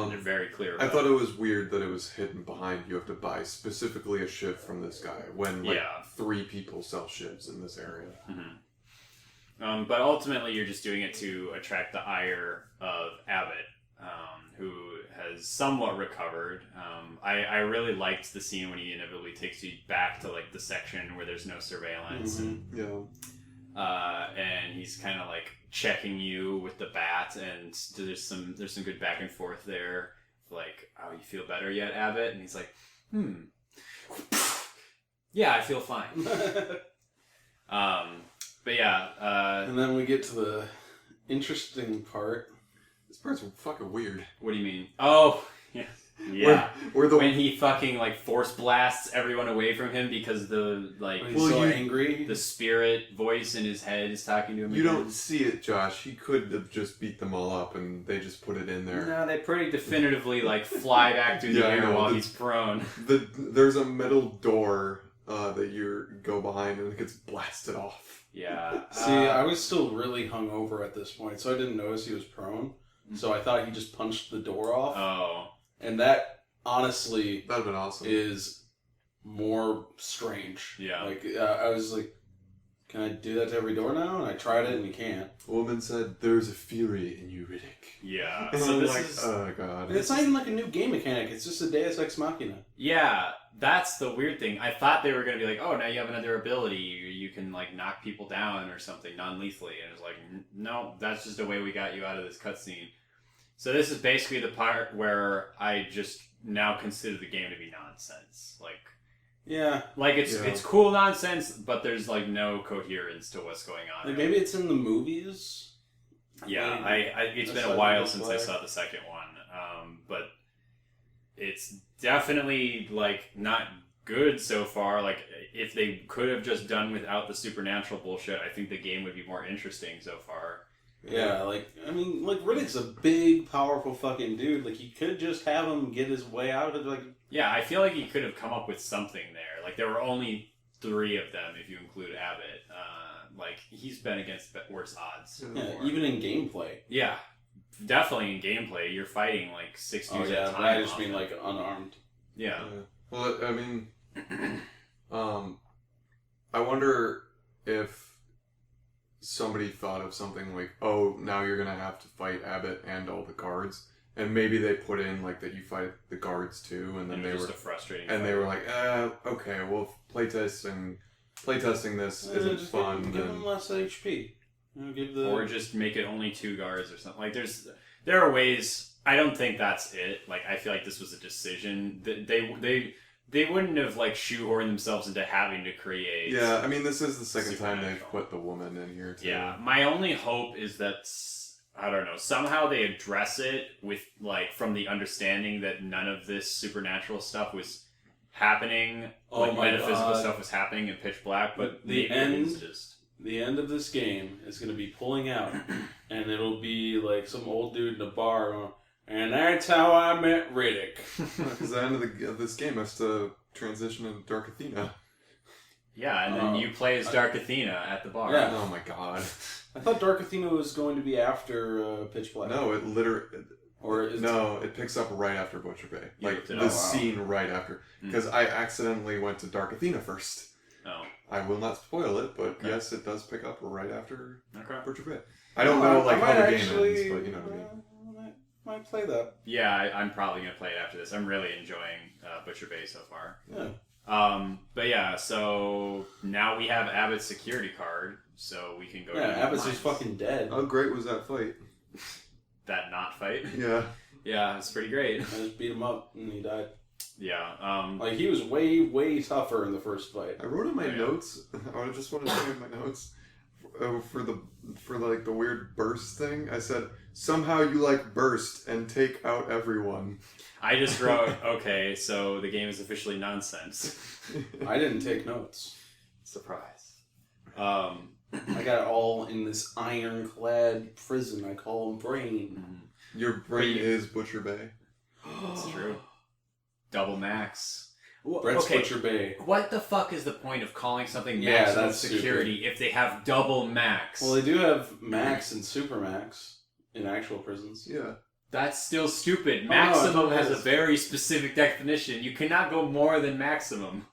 C: They're very clear.
B: I thought it was weird that it was hidden behind you have to buy specifically a shiv from this guy when like 3 people sell shivs in this area.
C: Mm-hmm. But ultimately you're just doing it to attract the ire of Abbott, who has somewhat recovered. I really liked the scene when he inevitably takes you back to like the section where there's no surveillance. And he's kind of like checking you with the bat, and there's some good back and forth there. Like, oh, you feel better yet, Abbott? And he's like, yeah, I feel fine. But yeah.
A: And then we get to the interesting part.
B: This part's fucking weird.
C: What do you mean? Oh, yeah. Yeah,
B: when
C: he fucking like force blasts everyone away from him because
A: he's so angry.
C: The spirit voice in his head is talking to him.
B: You don't see it, Josh. He could have just beat them all up, and they just put it in there.
C: No, they pretty definitively like fly back through the air while he's prone.
B: There's a metal door that you go behind, and it gets blasted off.
C: Yeah.
A: See, I was still really hungover at this point, so I didn't notice he was prone. So I thought he just punched the door off.
C: Oh.
A: And that, honestly,
B: that'd have been awesome.
A: Is more strange.
C: Yeah.
A: Like, I was like, can I do that to every door now? And I tried it, and you can't.
B: A woman said, "There's a fury in you, Riddick."
C: Yeah.
B: And
C: So
B: I'm
C: this
B: like,
C: is...
B: oh god.
A: And it's not even like a new game mechanic. It's just a Deus Ex Machina.
C: Yeah, that's the weird thing. I thought they were going to be like, oh, now you have another ability. You can, like, knock people down or something non-lethally. And it's like, no, that's just a way we got you out of this cutscene. So this is basically the part where I just now consider the game to be nonsense. Like,
A: yeah,
C: like it's cool nonsense, but there's like no coherence to what's going on.
A: Like maybe it's in the movies.
C: Yeah, it's been a while since I saw the second one, but it's definitely like not good so far. Like if they could have just done without the supernatural bullshit, I think the game would be more interesting so far.
A: Yeah, like, I mean, like, Riddick's a big, powerful fucking dude. Like, you could just have him get his way out of, like...
C: Yeah, I feel like he could have come up with something there. Like, there were only 3 of them, if you include Abbott. Like, he's been against worse odds.
A: Yeah, even in gameplay.
C: Yeah, definitely in gameplay. You're fighting, like, 6 dudes at a time.
A: I just mean, like, unarmed.
C: Yeah.
B: Well, I mean... I wonder if somebody thought of something like, oh, now you're gonna have to fight Abbott and all the guards, and maybe they put in like that you fight the guards too, and then they were
C: frustrating.
B: And they were like, okay, well, playtesting this isn't fun.
A: Give them less HP.
C: Or just make it only 2 guards or something. Like there are ways. I don't think that's it. Like I feel like this was a decision that they wouldn't have like shoehorned themselves into having to create.
B: Yeah, I mean this is the second time they've put the woman in here too.
C: Yeah, my only hope is that I don't know, somehow they address it with like from the understanding that none of this supernatural stuff was happening. Like metaphysical stuff was happening in Pitch Black, but
A: the end of this game is going to be pulling out, and it'll be like some old dude in a bar going, And that's how I met Riddick.
B: Because the end of this game has to transition into Dark Athena.
C: Yeah, and then you play as Dark Athena at the bar.
A: Yeah.
B: Oh my god.
A: I thought Dark Athena was going to be after Pitch Black.
B: No, it literally...
A: Or
B: it picks up right after Butcher Bay.
C: You
B: Like,
C: did-
B: the scene right after. Because I accidentally went to Dark Athena first.
C: Oh.
B: I will not spoil it, but
C: Okay.
B: yes, it does pick up right after
C: Okay.
B: Butcher Bay. I don't know like how the game ends, but you know what I mean.
A: Might play that.
C: Yeah, I'm probably going to play it after this. I'm really enjoying Butcher Bay so far.
A: Yeah.
C: But yeah, so now we have Abbott's security card, so we can go to the
A: Abbott's
C: mines.
A: just fucking dead.
B: How great was that fight?
C: That not fight?
B: Yeah.
C: Yeah, it's pretty great.
A: I just beat him up and he died.
C: Yeah.
A: Like, he was way, way tougher in the first fight.
B: I wrote in my notes. I just want to say in my notes for the weird burst thing. I said somehow you like burst and take out everyone.
C: I just wrote, okay, so the game is officially nonsense.
A: I didn't take notes.
C: Surprise.
A: I got it all in this ironclad prison I call brain.
B: Your brain is Butcher Bay.
C: It's true. Double max.
A: Brett's Butcher Bay.
C: What the fuck is the point of calling something
A: Yeah,
C: maximum
A: that's
C: security if they have double max?
A: Well, they do have max and super max in actual prisons.
B: Yeah.
C: That's still stupid.
A: no,
C: Maximum
A: it
C: has a
A: is.
C: very specific definition. You cannot go more than maximum.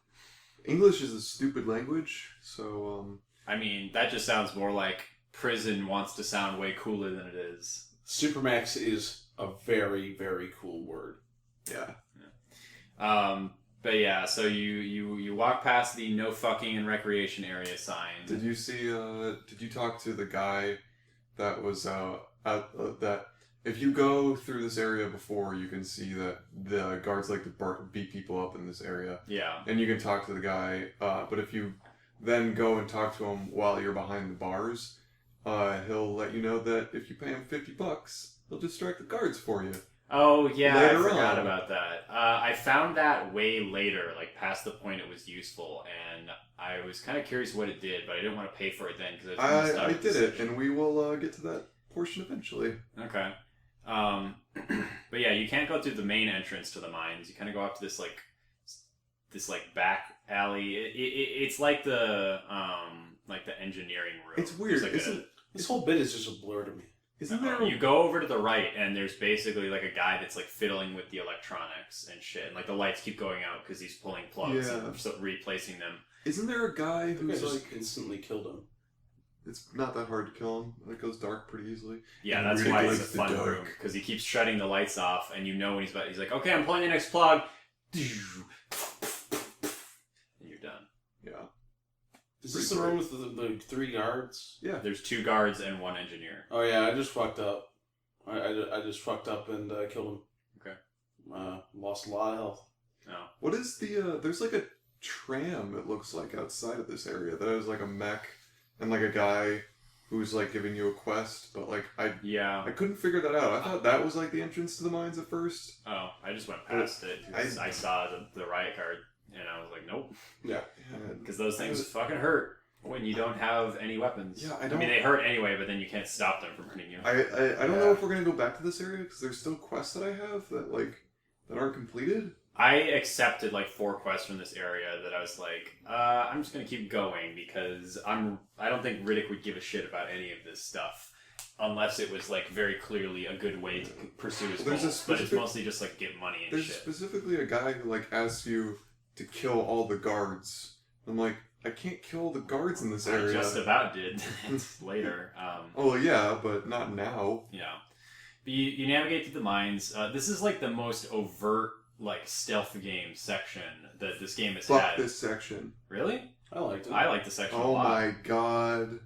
B: English is a stupid language, so
C: I mean, that just sounds more like prison wants to sound way cooler than it is.
A: Supermax is a very, very cool word.
B: yeah.
C: But yeah, so you walk past the no fucking and recreation area sign.
B: Did you see? Did you talk to the guy that was that? If you go through this area before, you can see that the guards like to beat people up in this area.
C: Yeah.
B: And you can talk to the guy, but if you then go and talk to him while you're behind the bars, he'll let you know that if you pay him $50, he'll distract the guards for you.
C: Oh, yeah,
B: Later
C: I forgot
B: on.
C: about that. I found that way later, like past the point it was useful, and I was kind of curious what it did, but I didn't want to pay for it then because
B: I did it, and we will get to that portion eventually.
C: Okay. But yeah, you can't go through the main entrance to the mines. You kind of go up to this back alley. It's like the engineering room.
B: It's weird,
C: There's
B: isn't?
A: This whole bit is just a blur to me.
B: Isn't there?
C: You go over to the right, and there's basically like a guy that's like fiddling with the electronics and shit. And, like the lights keep going out because he's pulling plugs and replacing them.
B: Isn't there a guy
A: I
B: who's
A: just
B: like?
A: instantly killed him.
B: It's not that hard to kill him. It goes dark pretty easily.
C: Yeah,
B: And
C: that's
B: Riddick
C: why it's a
B: likes the
C: fun
B: dark.
C: room because he keeps shutting the lights off, and you know when he's like, okay, I'm pulling the next plug, and you're done.
B: Yeah.
A: Is this the room with the 3 guards?
B: Yeah.
C: There's 2 guards and 1 engineer.
A: Oh yeah, I just fucked up. I just fucked up and killed him.
C: Okay.
A: Lost a lot of health.
C: Oh.
B: What is the? There's like a tram. It looks like outside of this area that has like a mech and like a guy who's like giving you a quest, but like I couldn't figure that out. I thought that was like the entrance to the mines at first.
C: Oh, I just went past it because I saw the riot card, and I was like, nope.
A: Yeah.
C: Because those things fucking hurt when you don't have any weapons.
B: Yeah, I
C: mean, they hurt anyway, but then you can't stop them from hurting you.
B: I don't know if we're gonna go back to this area because there's still quests that I have that aren't completed.
C: I accepted like 4 quests from this area that I was like, I'm just gonna keep going because I don't think Riddick would give a shit about any of this stuff unless it was like very clearly a good way to pursue his goals. But it's mostly just like get money and
B: There's
C: shit.
B: specifically a guy who like asks you to kill all the guards. I'm like, I can't kill the guards in this area.
C: I just about did later.
B: Oh yeah, but not now.
C: Yeah. But you navigate through the mines. This is like the most overt like stealth game section that this game has
B: Fuck
C: had.
B: this section.
C: Really?
A: I liked it.
C: I like the section a
B: Oh
C: lot.
B: my god.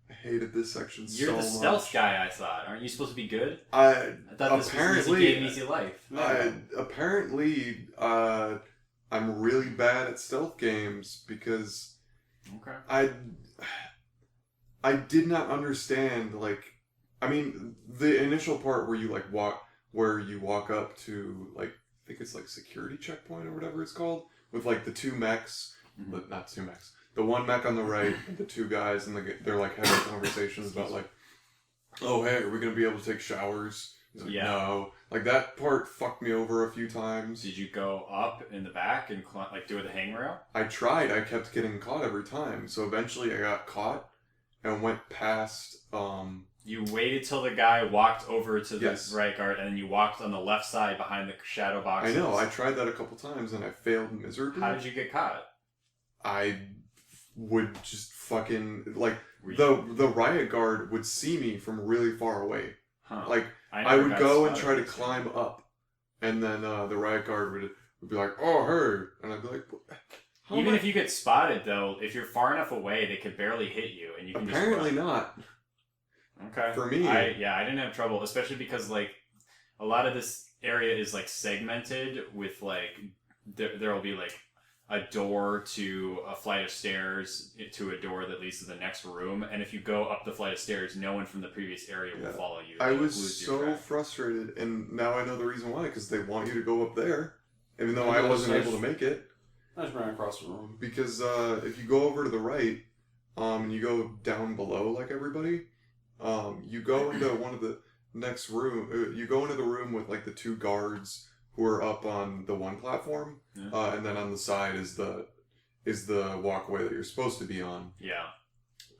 B: I hated this section so much.
C: You're the stealth guy, I thought. Aren't you supposed to be good?
B: I
C: thought this was easy game, easy life.
B: Apparently, I'm really bad at stealth games because
C: Okay.
B: I did not understand, like, I mean, the initial part where you walk up to, like, I think it's like security checkpoint or whatever it's called, with like the 2 mechs, but not 2 mechs, the 1 mech on the right, and the 2 guys, and they're like having conversations about like, oh hey, are we gonna be able to take showers He's like, no. Like, that part fucked me over a few times.
C: Did you go up in the back and do it the hangrail?
B: I tried. I kept getting caught every time. So eventually I got caught and went past...
C: You waited till the guy walked over to the right guard, and then you walked on the left side behind the shadow boxes.
B: I know. I tried that a couple times, and I failed miserably.
C: How did you get caught?
B: I would just fucking... Like, the riot guard would see me from really far away.
C: Huh.
B: Like, I would go and try to climb up, and then the riot guard would be like, oh, hey. And I'd be like...
C: Even if you get spotted, though, if you're far enough away, they could barely hit you, and you can
B: Apparently
C: just run.
B: not.
C: Okay.
B: For me.
C: I didn't have trouble, especially because, like, a lot of this area is, like, segmented with, like, there will be, like, a door to a flight of stairs to a door that leads to the next room, and if you go up the flight of stairs, no one from the previous area will follow you.
B: I was so frustrated, and now I know the reason why, because they want you to go up there, even though I wasn't able to make it.
A: I just ran across the room.
B: Because if you go over to the right, and you go down below like everybody, you go into one of the next room. You go into the room with like the two guards who are up on the one platform, and then on the side is the walkway that you're supposed to be on.
C: Yeah.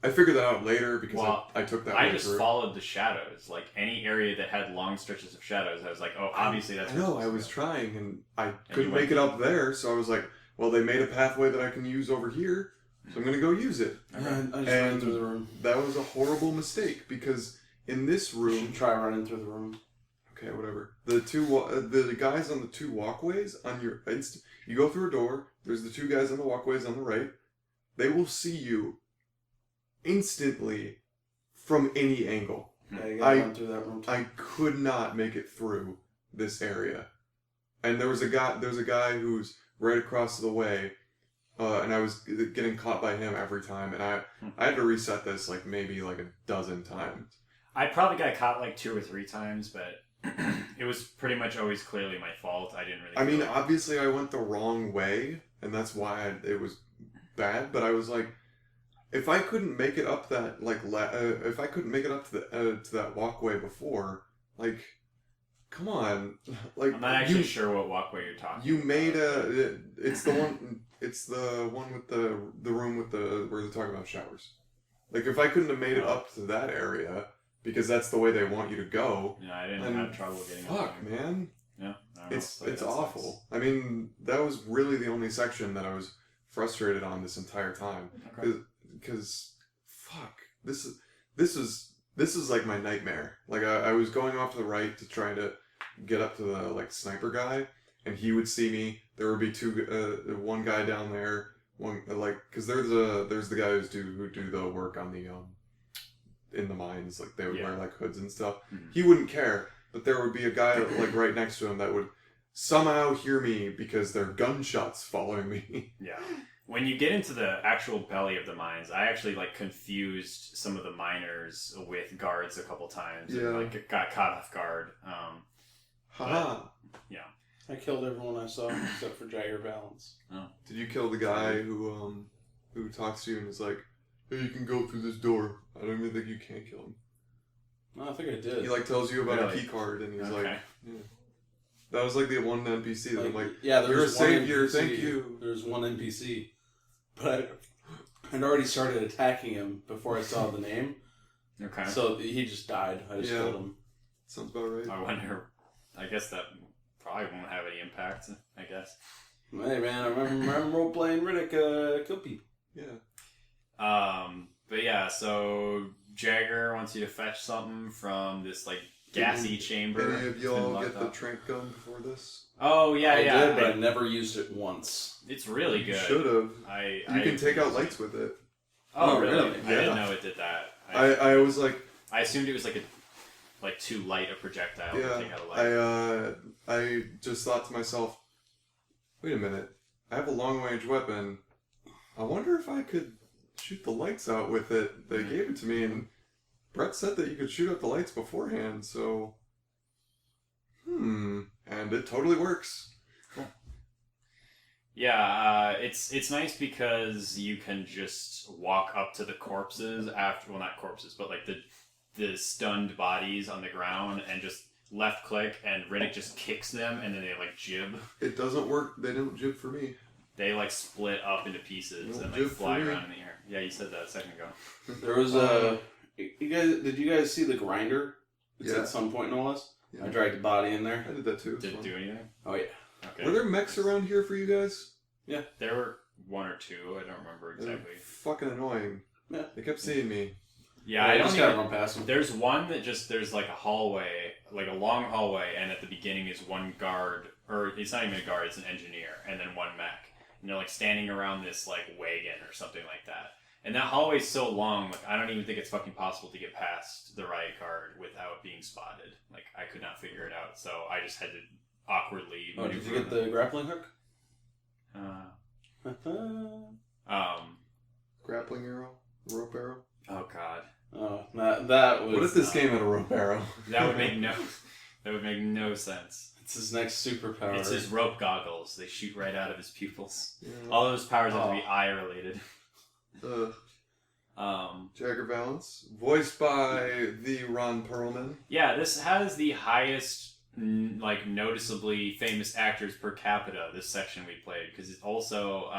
B: I figured that out later because I took that.
C: I just followed the shadows. Like any area that had long stretches of shadows, I was like, oh, obviously that's.
B: I know. I was trying, and I couldn't make it up there, so I was like, well, they made a pathway that I can use over here. So I'm going to go use it.
A: And I just ran through the room.
B: That was a horrible mistake because in this room...
A: You should try running through the room.
B: Okay, whatever. The guys on the two walkways on your... You go through a door. There's the two guys on the walkways on the right. They will see you instantly from any angle.
A: Yeah, you gotta run through that room too.
B: I could not make it through this area. And there's a guy who's right across the way... and I was getting caught by him every time, and I had to reset this maybe a dozen times.
C: I probably got caught 2 or 3 times, but it was pretty much always clearly my fault. I didn't really.
B: I mean, obviously, I went the wrong way, and that's why it was bad. But I was like, if I couldn't make it up that if I couldn't make it up to that walkway before, come on,
C: I'm not actually sure what walkway you're talking.
B: You made it's the one. It's the one with the room with where they're talking about showers. If I couldn't have made it up to that area, because that's the way they want you to go.
C: Yeah, I didn't have trouble getting up.
B: Fuck, man.
C: Yeah.
B: It's awful. Sucks. I mean, that was really the only section that I was frustrated on this entire time. Because, fuck, this is like my nightmare. I was going off to the right to try to get up to the, sniper guy, and he would see me. There would be one guy down there, because there's the guys who do the work on the in the mines, they would wear hoods and stuff. Mm-hmm. He wouldn't care, but there would be a guy right next to him that would somehow hear me because there are gunshots following me.
C: Yeah. When you get into the actual belly of the mines, I actually confused some of the miners with guards a couple times and got caught off guard.
B: Haha.
C: Yeah.
A: I killed everyone I saw except for Jagger Balance.
B: Oh. Did you kill the guy who talks to you and is like, hey, you can go through this door? I don't even think you can kill him.
A: No, I think I did.
B: He tells you about a key card and he's yeah. That was the one NPC that I'm yeah, you're a savior, NPC, thank you.
A: There's one NPC. But I'd already started attacking him before I saw the name.
C: Okay.
A: So he just died. I just killed him.
B: Sounds about right.
C: I wonder, I guess that probably won't have any impact, I guess.
A: Hey man, I remember role-playing Riddick kill people.
B: Yeah.
C: But yeah, so Jagger wants you to fetch something from this gassy chamber.
B: Any of y'all get the trank gun before this?
C: Oh yeah,
A: I did, but I never used it once.
C: It's really good.
B: Should have. You can take out lights with it.
C: Oh really? I didn't know it did that.
B: I was
C: I assumed it was too light a projectile to take out a light.
B: I just thought to myself, wait a minute, I have a long range weapon. I wonder if I could shoot the lights out with it. They gave it to me, and Brett said that you could shoot out the lights beforehand, so... And it totally works.
C: Cool. Yeah, it's nice because you can just walk up to the corpses after... Well, not corpses, but the stunned bodies on the ground and just left click, and Riddick just kicks them, and then they like jib.
B: It doesn't work. They don't jib for me.
C: They like split up into pieces and like fly around in the air. Yeah, you said that a second ago.
A: There was did you guys see the grinder? It's at some point in all this. Yeah. I dragged a body in there.
B: I did that too.
C: Did it do anything?
A: Oh yeah.
C: Okay.
B: Were there mechs around here for you guys?
C: Yeah. There were 1 or 2. I don't remember exactly.
B: Fucking annoying.
A: Yeah.
B: They kept seeing me.
C: Yeah, I
A: just gotta run past them.
C: There's one that there's like a hallway, like a long hallway, and at the beginning is one guard, or it's not even a guard, it's an engineer, and then one mech. And they're like standing around this like wagon or something like that. And that hallway's so long, like I don't even think it's fucking possible to get past the riot guard without being spotted. Like I could not figure it out, so I just had to awkwardly.
A: Oh, did you get the grappling hook?
B: Grappling arrow, rope arrow.
C: Oh god.
A: Oh, that was.
B: What if this game had a rope arrow?
C: That would make no sense.
A: It's his next superpower.
C: It's his rope goggles. They shoot right out of his pupils. Yeah. All those powers have to be eye related.
B: Jagger Balance, voiced by the Ron Perlman.
C: Yeah, this has the highest, like, noticeably famous actors per capita, this section we played, because it's also,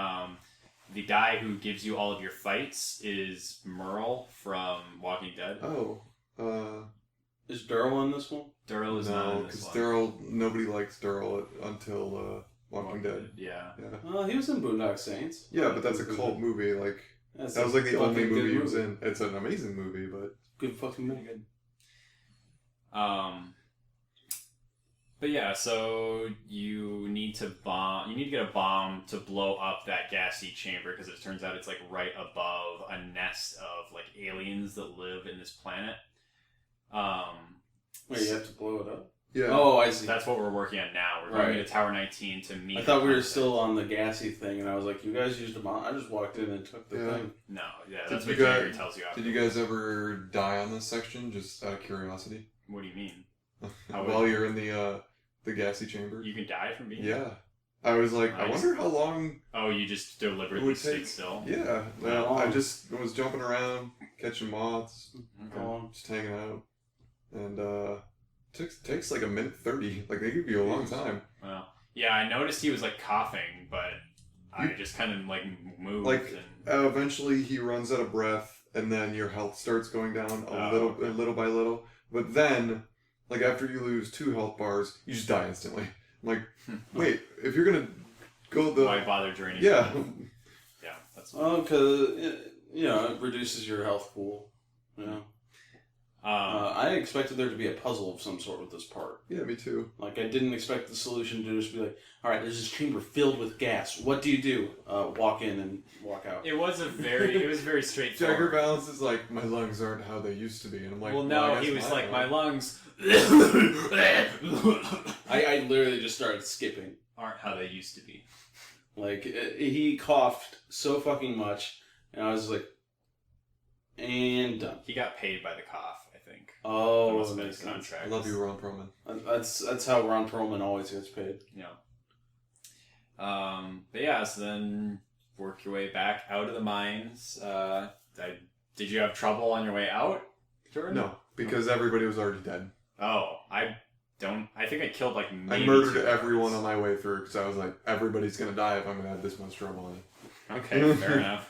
C: the guy who gives you all of your fights is Merle from Walking Dead.
A: Is Daryl in this one?
C: Daryl is not in this one.
B: because Daryl, nobody likes Daryl until Walking Dead.
C: Yeah.
A: Well, he was in Boondock Saints.
B: Yeah, but that's a cult movie, like... That was like the only movie he was in. It's an amazing movie, but...
A: Good fucking movie. Good.
C: But yeah, so you need to get a bomb to blow up that gassy chamber, because it turns out it's like right above a nest of like aliens that live in this planet.
A: Wait, you have to blow it up?
B: Yeah.
A: Oh, I see.
C: That's what we're working on now. We're going to Tower 19 to meet.
A: I thought we were still on the gassy thing, and I was like, you guys used a bomb. I just walked in and took the thing.
C: No, yeah, that's what Jerry tells you after.
B: Did you guys ever die on this section, just out of curiosity?
C: What do you mean?
B: While you're in the gassy chamber?
C: You can die from being
B: Yeah. I was like, I wonder how long...
C: Oh, you just deliberately stayed still?
B: Yeah. Well, I just was jumping around, catching moths, just hanging out, and takes like a minute 30. Like, they give you a long time.
C: Well, yeah, I noticed he was like coughing, but I just kind of like moved.
B: Like, eventually he runs out of breath, and then your health starts going down little by little. But then, like, after you lose 2 health bars, you just die instantly. I'm like, wait, if you're gonna go
C: why bother draining?
B: Yeah.
C: Yeah, that's.
A: Because it reduces your health pool. You know. I expected there to be a puzzle of some sort with this part.
B: Yeah, me too.
A: Like, I didn't expect the solution to just be like, alright, there's this chamber filled with gas. What do you do? Walk in and walk out.
C: It was very straightforward.
B: Jagger Balance is like, my lungs aren't how they used to be. And I'm like,
C: well, no, he was like, my lungs
A: I literally just started skipping.
C: Aren't how they used to be.
A: Like, he coughed so fucking much, and I was like, and done.
C: He got paid by the cough.
A: Oh,
C: that must have been his contract.
B: I love you, Ron Perlman.
A: That's how Ron Perlman always gets paid.
C: Yeah. But yeah, so then work your way back out of the mines. Did you have trouble on your way out, Jordan?
B: No, because everybody was already dead.
C: Oh, I think I killed like maybe
B: I murdered everyone on my way through because I was like, everybody's gonna die if I'm gonna have this much trouble on it.
C: Okay, fair enough.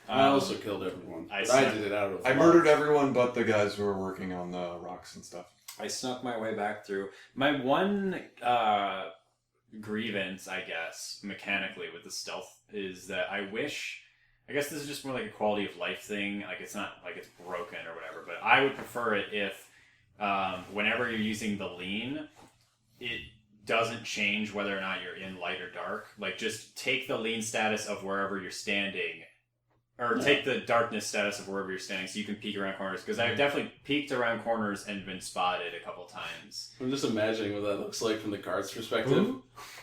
A: I also killed everyone. I did it out of
B: I murdered everyone but the guys who were working on the rocks and stuff.
C: I snuck my way back through. My one grievance, I guess, mechanically with the stealth is that I guess this is just more like a quality of life thing. Like, it's not like it's broken or whatever, but I would prefer it if whenever you're using the lean, it doesn't change whether or not you're in light or dark. Like, just take the lean status of wherever you're standing. Or take the darkness status of wherever you're standing so you can peek around corners. Because I've definitely peeked around corners and been spotted a couple times.
A: I'm just imagining what that looks like from the guard's perspective. Ooh.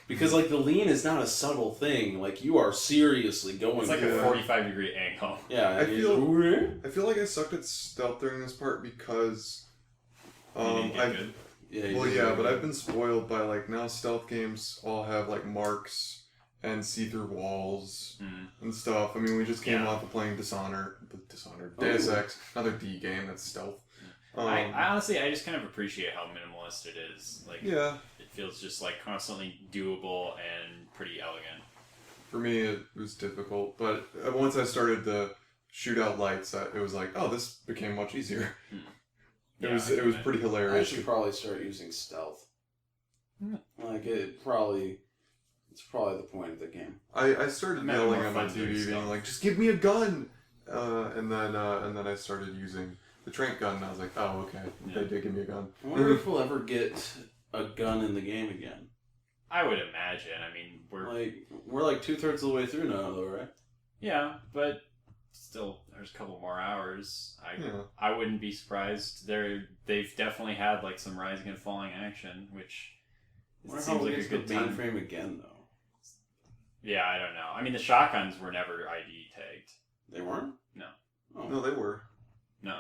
A: Because, like, the lean is not a subtle thing. Like, you are seriously going...
C: It's like a 45-degree angle.
A: Yeah.
B: I feel like I sucked at stealth during this part because...
C: good.
B: But I've been spoiled by, like, now stealth games all have, like, marks... and see-through walls and stuff. I mean, we just came off of playing Dishonored, Deus Ex, another D game that's stealth.
C: I honestly, I just kind of appreciate how minimalist it is. Like,
B: yeah,
C: it feels just like constantly doable and pretty elegant.
B: For me, it was difficult, but once I started to shoot out lights, it was like, oh, this became much easier. It was pretty hilarious.
A: I should probably start using stealth. Like it's probably the point of the game.
B: I started yelling at my TV, being like, "Just give me a gun!" And then I started using the trank gun, and I was like, "Oh, okay, they did give me a gun."
A: I wonder if we'll ever get a gun in the game again.
C: I would imagine. I mean,
A: we're like 2/3 of the way through now, though, right?
C: Yeah, but still, there's a couple more hours. I wouldn't be surprised. They've definitely had like some rising and falling action, which seems like a good time.
A: Mainframe again, though.
C: Yeah, I don't know. I mean, the shotguns were never ID tagged.
A: They weren't?
C: No.
B: Oh. No, they were.
C: No.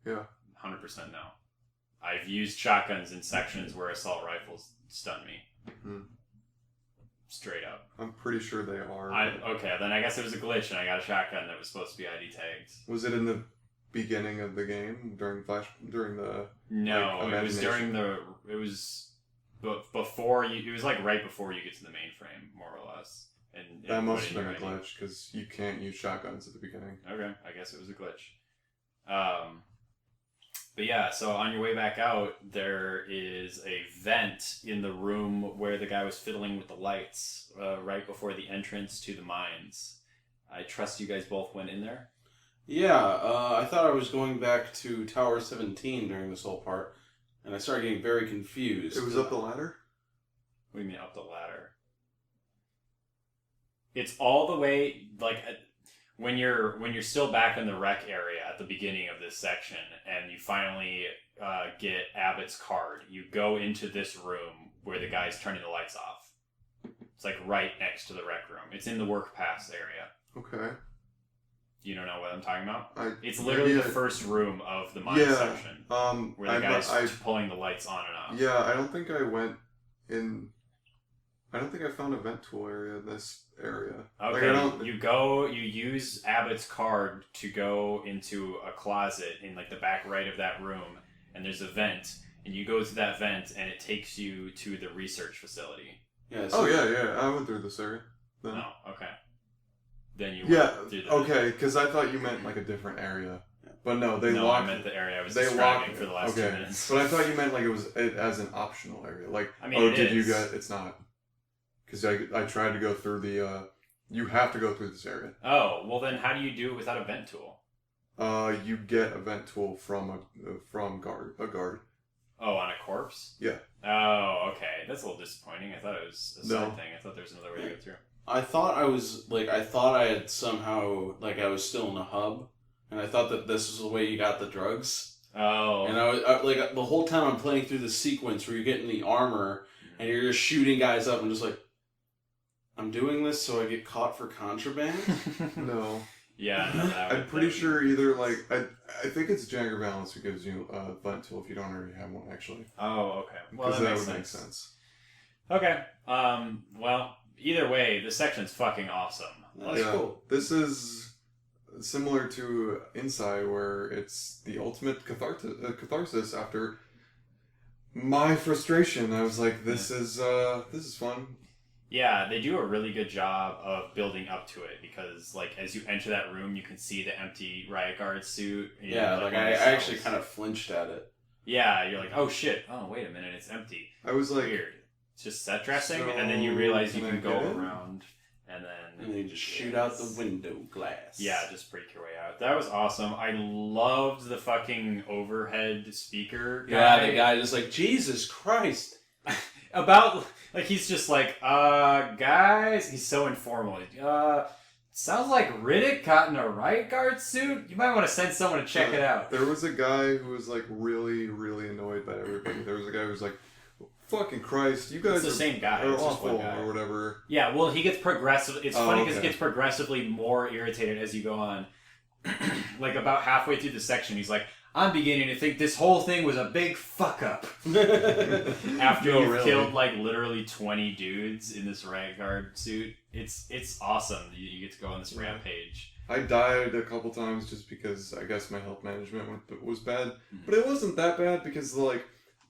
B: Yeah.
C: 100% no. I've used shotguns in sections where assault rifles stun me. Straight up.
B: I'm pretty sure they are.
C: Okay, then I guess it was a glitch and I got a shotgun that was supposed to be ID tagged.
B: Was it in the beginning of the game? During the...
C: No, it was during the... It was before you... It was like right before you get to the mainframe, more or less. And
B: that must have been a glitch, because you can't use shotguns at the beginning.
C: Okay, I guess it was a glitch. But yeah, so on your way back out, there is a vent in the room where the guy was fiddling with the lights, right before the entrance to the mines. I trust you guys both went in there?
A: Yeah, I thought I was going back to Tower 17 during this whole part, and I started getting very confused.
B: It was up the ladder?
C: What do you mean up the ladder? It's all the way, like... When you're still back in the rec area at the beginning of this section, and you finally get Abbott's card, you go into this room where the guy's turning the lights off. It's like right next to the rec room. It's in the work pass area.
B: Okay.
C: You don't know what I'm talking about? It's literally the first room of the mine section. Where the guy's pulling the lights on and off.
B: Yeah, I don't think I went in... I don't think I found a vent tool area in this area.
C: Okay, you use Abbott's card to go into a closet in like the back right of that room, and there's a vent, and you go to that vent, and it takes you to the research facility.
A: Yeah.
B: So yeah, I went through this area. Then.
C: Oh, okay. Then you went through the
B: okay, because I thought you meant like a different area. But no, they locked...
C: I meant the area I was describing for the last 2 minutes.
B: But I thought you meant like it was as an optional area. Like,
C: I mean,
B: it's not. Because I tried to go through the... you have to go through this area.
C: Oh, well then how do you do it without a vent tool?
B: You get a vent tool from a guard.
C: Oh, on a corpse?
B: Yeah.
C: Oh, okay. That's a little disappointing. I thought it was a side thing. I thought there was another way to go through.
A: I thought I had somehow, like, I was still in a hub, and I thought that this was the way you got the drugs.
C: Oh.
A: And I was, like, the whole time I'm playing through the sequence where you're getting the armor, and you're just shooting guys up, and just like, I'm doing this so I get caught for contraband?
B: No.
C: Yeah, no,
B: I'm pretty sure either, like, I think it's Jagger Balance who gives you a vent tool if you don't already have one, actually.
C: Oh, okay. Well,
B: that would make sense.
C: Okay. Well, either way, this section's fucking awesome.
A: That's cool.
B: This is similar to Inside, where it's the ultimate catharsis after my frustration. I was like, this is fun.
C: Yeah, they do a really good job of building up to it because, like, as you enter that room, you can see the empty riot guard suit.
A: Yeah, like I actually kind of flinched at it.
C: Yeah, you're like, oh shit, oh wait a minute, it's empty.
B: I was like...
C: Weird. It's just set dressing, and then you realize you can go around, and then
A: you just shoot out the window glass.
C: Yeah, just break your way out. That was awesome. I loved the fucking overhead speaker guy.
A: Yeah, the guy just like, Jesus Christ.
C: About, like, he's just like, guys, he's so informal. Sounds like Riddick got in a riot guard suit. You might want to send someone to check it out.
B: There was a guy who was, like, really, really annoyed by everybody. There was a guy who was like, fucking Christ, you guys
C: the same guy.
B: are awful, or whatever.
C: Yeah, well, he gets it's funny because he gets progressively more irritated as you go on. Like, about halfway through the section, he's like, I'm beginning to think this whole thing was a big fuck up. After you've killed like literally 20 dudes in this riot guard suit, it's awesome. You get to go on this rampage.
B: I died a couple times just because I guess my health management was bad, but it wasn't that bad because like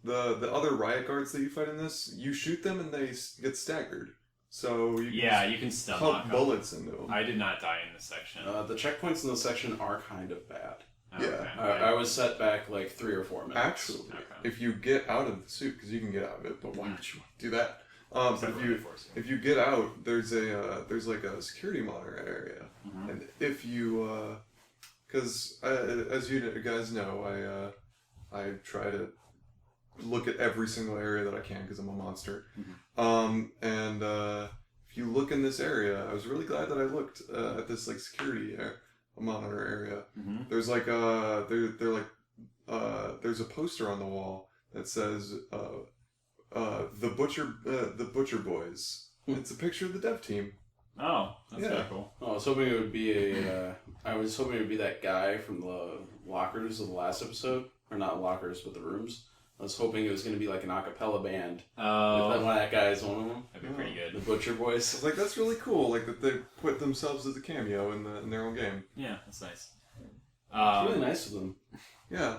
B: the other riot guards that you fight in this, you shoot them and they get staggered. So you can stun pump bullets into them.
C: I did not die in this section.
A: The checkpoints in this section are kind of bad.
B: Yeah,
C: okay.
A: I was set back like 3 or 4 minutes.
B: Actually, if you get out of the suit, because you can get out of it, but why would you do that? But if you get out, there's like a security monitor area, and if you, because as you guys know, I try to look at every single area that I can because I'm a monster, and if you look in this area, I was really glad that I looked at this like security monitor area. There's like there's a poster on the wall that says the butcher boys. It's a picture of the dev team.
C: Oh, that's kind of cool.
A: Oh, I was hoping it would be that guy from the lockers of the last episode, or not lockers but the rooms. I was hoping it was going to be like an a cappella band.
C: Oh.
A: If that guy is one of them.
C: That'd be pretty good.
A: The Butcher Boys.
B: I was like, that's really cool. Like that they put themselves as a cameo in their own game.
C: Yeah, that's nice.
A: It's really nice of them.
B: Yeah.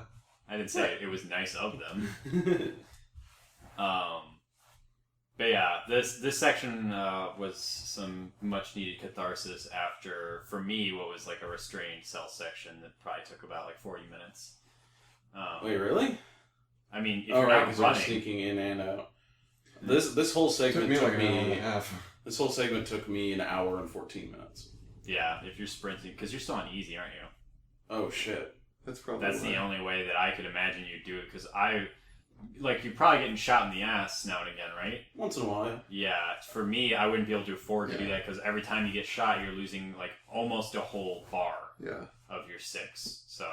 C: I didn't say it was nice of them. But yeah, this section was some much needed catharsis after, for me, what was like a restrained cell section that probably took about like 40 minutes.
A: Wait, really?
C: I mean, if you're not running,
A: sneaking in and out. This whole segment took me
B: an hour and a half.
A: This whole segment took me an hour and 14 minutes.
C: Yeah, if you're sprinting, because you're still on easy, aren't you?
A: Oh shit.
B: That's
C: the only way that I could imagine you do it, because you're probably getting shot in the ass now and again, right?
A: Once in a while.
C: Yeah, for me, I wouldn't be able to afford to do that, because every time you get shot, you're losing like almost a whole bar of your 6. So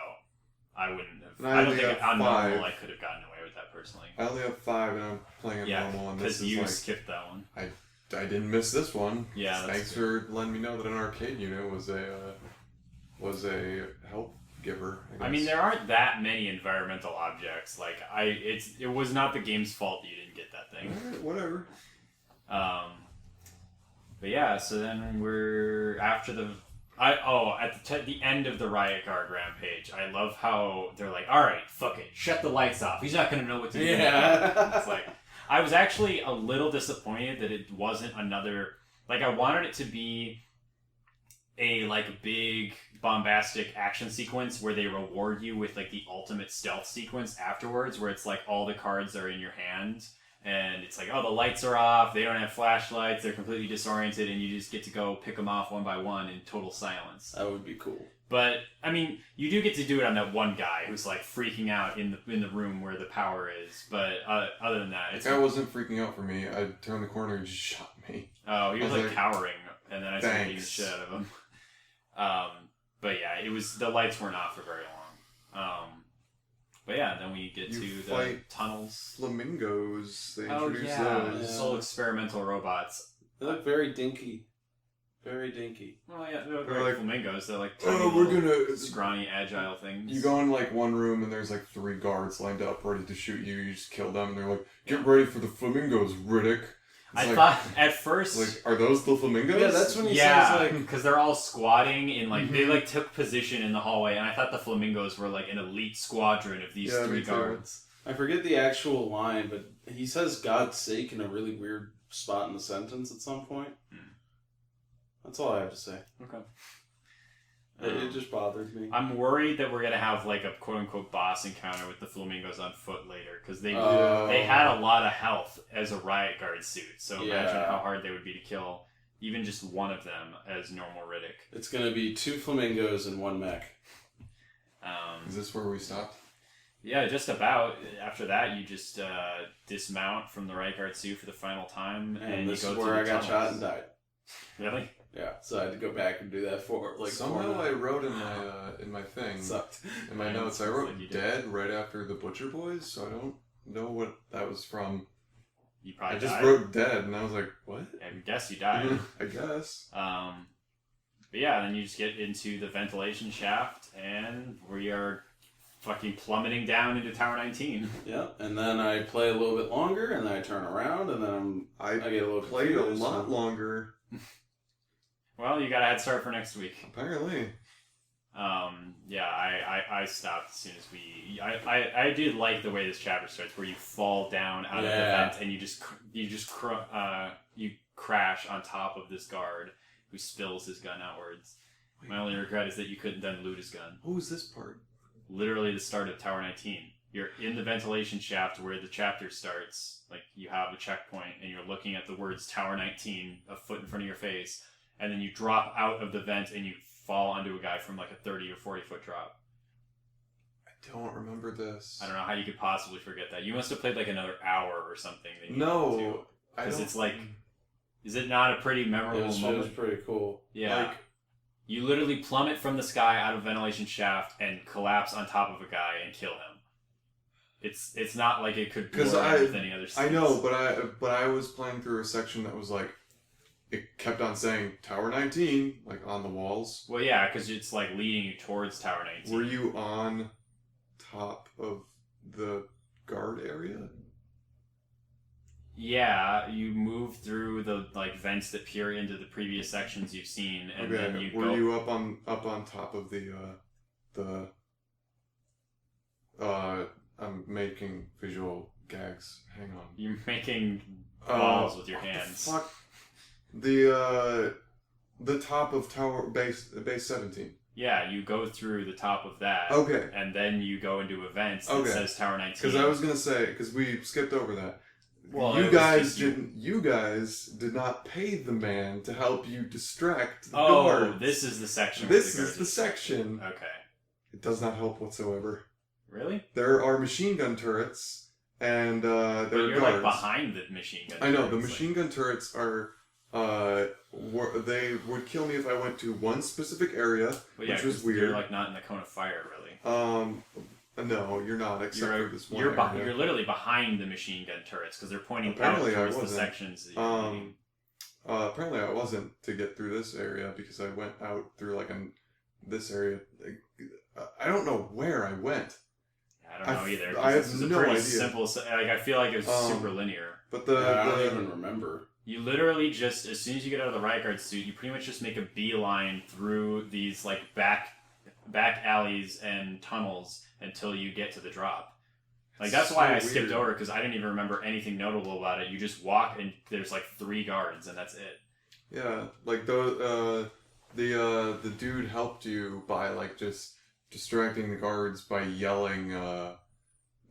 C: I wouldn't have. I don't think on normal I could have gotten away with that personally.
B: I only have 5, and I'm playing it normal.
C: Because you skipped that one.
B: I didn't miss this one.
C: Yeah.
B: Thanks for letting me know that an arcade unit was a help giver. I mean,
C: there aren't that many environmental objects. Like it was not the game's fault that you didn't get that thing.
B: Alright, whatever.
C: But yeah, so then we're after at the end of the riot guard rampage. I love how they're like, all right, fuck it, shut the lights off. He's not gonna know what to do.
A: Yeah.
C: It's like, I was actually a little disappointed that it wasn't another. Like, I wanted it to be a like big bombastic action sequence where they reward you with like the ultimate stealth sequence afterwards, where it's like all the cards are in your hand. And it's like, oh, the lights are off, they don't have flashlights, they're completely disoriented, and you just get to go pick them off one by one in total silence.
A: That would be cool.
C: But, I mean, you do get to do it on that one guy who's, like, freaking out in the room where the power is. But other than that, it's...
B: The guy wasn't freaking out for me. I turned the corner and just shot me.
C: Oh, he was like, cowering, and then I started beating the shit out of him. But yeah, the lights weren't off for very long. But yeah, then we get to the tunnels.
B: Flamingos. They introduce
C: those. Little experimental robots.
A: They look very dinky. Very dinky.
C: Oh yeah, they're like flamingos. They're like tiny scrawny, agile things.
B: You go in like one room and there's like 3 guards lined up ready to shoot you. You just kill them and they're like, "Get ready for the flamingos, Riddick."
C: I thought at first,
B: like, are those the flamingos?
A: Yeah, that's when he says like,
C: because they're all squatting in like they like took position in the hallway, and I thought the flamingos were like an elite squadron of these 3 guards.
A: I forget the actual line, but he says "God's sake" in a really weird spot in the sentence at some point. That's all I have to say.
C: Okay.
A: It just bothered me.
C: I'm worried that we're gonna have like a quote unquote boss encounter with the flamingos on foot later, because they had a lot of health as a riot guard suit. So imagine how hard they would be to kill even just one of them as normal Riddick.
A: It's gonna be 2 flamingos and 1 mech.
B: Is this where we stopped?
C: Yeah, just about. After that, you just dismount from the riot guard suit for the final time, and
A: this
C: you go
A: is where I got
C: tunnels.
A: shot and died.
C: Really?
A: Yeah, so I had to go back and do that for like.
B: Somehow I wrote in my thing,
A: sucked.
B: In my notes, I wrote dead right after the Butcher Boys, so I don't know what that was from.
C: You probably
B: I just
C: died.
B: wrote dead, and I was like, what?
C: I guess you died.
B: I guess.
C: But yeah, then you just get into the ventilation shaft, and we are fucking plummeting down into Tower 19.
A: Yeah, and then I play a little bit longer, and then I turn around, and then I get a little
B: played a lot longer.
C: Well, you got a head start for next week.
B: Apparently.
C: Yeah, I stopped as soon as we. I did like the way this chapter starts, where you fall down out of the vent and you crash on top of this guard who spills his gun outwards. My only regret is that you couldn't then loot his gun.
B: What was this part?
C: Literally the start of Tower 19. You're in the ventilation shaft where the chapter starts. Like, you have a checkpoint and you're looking at the words Tower 19 a foot in front of your face, and then you drop out of the vent and you fall onto a guy from like a 30 or 40 foot drop.
B: I don't remember this.
C: I don't know how you could possibly forget that. You must have played like another hour or something.
B: No.
C: Because it's like, is it not a pretty memorable moment?
A: It was pretty cool.
C: Yeah. Like, you literally plummet from the sky out of a ventilation shaft and collapse on top of a guy and kill him. It's not like it could blur with any other scenes.
B: I know, but I was playing through a section that was like, it kept on saying Tower 19, like on the walls.
C: Well, yeah, because it's like leading you towards Tower 19.
B: Were you on top of the guard area?
C: Yeah, you move through the like vents that peer into the previous sections you've seen, and then you
B: were you up on top of the I'm making visual gags. Hang on.
C: You're making balls with your hands.
B: Fuck. The top of tower base 17.
C: Yeah, you go through the top of that.
B: Okay.
C: And then you go into events that says Tower 19.
B: Because I was gonna say, because we skipped over that.
C: Well,
B: you guys did not pay the man to help you distract the guards.
C: Oh, this is the section.
B: This is the section.
C: Okay.
B: It does not help whatsoever.
C: Really?
B: There are machine gun turrets, and there are guards.
C: You're like behind the machine gun.
B: I know the machine gun turrets are. They would kill me if I went to one specific area, which was weird.
C: You're like not in the cone of fire, really.
B: No, you're not. Except for this one.
C: You're literally behind the machine gun turrets because they're pointing out towards the sections that you're leading.
B: Apparently I wasn't to get through this area because I went out through like this area. I don't know where I went.
C: I don't know either.
B: I have
C: this is
B: no
C: a pretty
B: idea.
C: Simple. Like I feel like it was super linear.
B: But
A: I don't even remember.
C: You literally just, as soon as you get out of the riot guard suit, you pretty much just make a beeline through these like back alleys and tunnels until you get to the drop. Like that's why I skipped over, because I didn't even remember anything notable about it. You just walk and there's like 3 guards and that's it.
B: Yeah, like the dude helped you by like just distracting the guards by yelling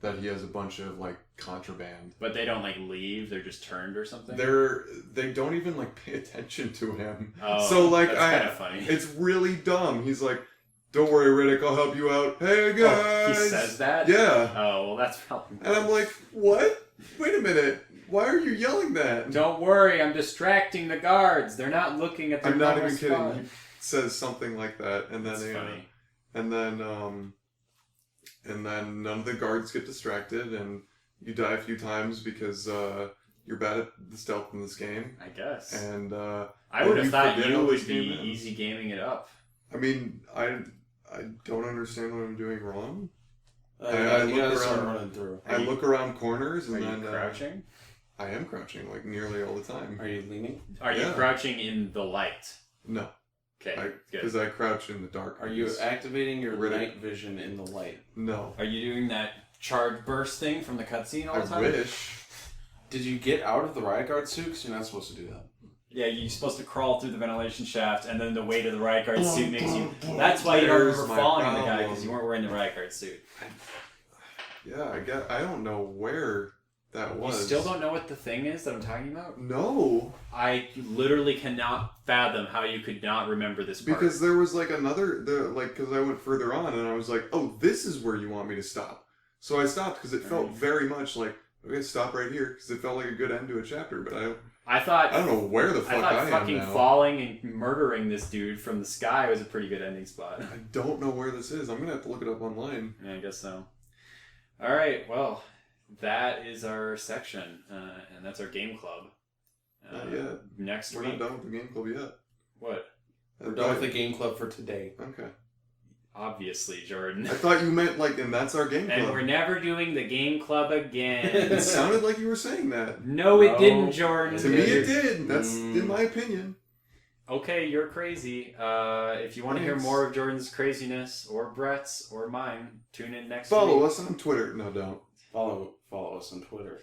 B: that he has a bunch of like contraband.
C: But they don't like leave; they're just turned or something.
B: They don't even like pay attention to him.
C: Oh,
B: so like
C: that's kind of funny.
B: It's really dumb. He's like, "Don't worry, Riddick, I'll help you out." Hey guys.
C: Oh, he says that.
B: Yeah.
C: Oh well, that's probably.
B: And I'm like, what? Wait a minute. Why are you yelling that?
C: Don't worry, I'm distracting the guards. They're not looking at their.
B: I'm not even
C: spot.
B: kidding. He says something like that, and then
C: that's funny.
B: And then none of the guards get distracted, and you die a few times because you're bad at the stealth in this game.
C: I guess.
B: And
C: I would have thought you would be easy gaming it up.
B: I mean, I don't understand what I'm doing wrong.
A: I look around running through.
B: I look around corners, and
C: are
B: then
C: you crouching?
B: I am crouching like nearly all the time.
A: Are you leaning?
C: Are you crouching in the light?
B: No.
C: Okay, good.
B: Because I crouch in the dark.
A: Are you activating your night vision in the light?
B: No.
C: Are you doing that charge burst thing from the cutscene all the time?
B: I wish.
A: Did you get out of the riot guard suit? Because you're not supposed to do that.
C: Yeah, you're supposed to crawl through the ventilation shaft, and then the weight of the riot guard suit makes you... That's why you don't remember falling on the guy, because you weren't wearing the riot guard suit.
B: Yeah, I don't know where that was.
C: You still don't know what the thing is that I'm talking about?
B: No.
C: I literally cannot fathom how you could not remember this part.
B: Because there was like because I went further on and I was like, oh, this is where you want me to stop. So I stopped because it felt very much like, okay, stop right here, because it felt like a good end to a chapter, but I don't know where the fuck I am now.
C: I thought fucking falling and murdering this dude from the sky was a pretty good ending spot.
B: I don't know where this is. I'm going to have to look it up online.
C: Yeah, I guess so. Alright, well... That is our section, and that's our game club.
B: Not yet.
C: Next week.
B: We're not done with the game club yet.
C: What?
A: We're done with the game club for today.
B: Okay.
C: Obviously, Jordan.
B: I thought you meant like, and that's our game club.
C: And we're never doing the game club again.
B: It sounded like you were saying that.
C: No, it didn't, Jordan.
B: To me, it did. That's in my opinion.
C: Okay, you're crazy. If you want to hear more of Jordan's craziness, or Brett's, or mine, tune in next week.
B: Follow us on Twitter. No, don't.
A: Follow us on Twitter.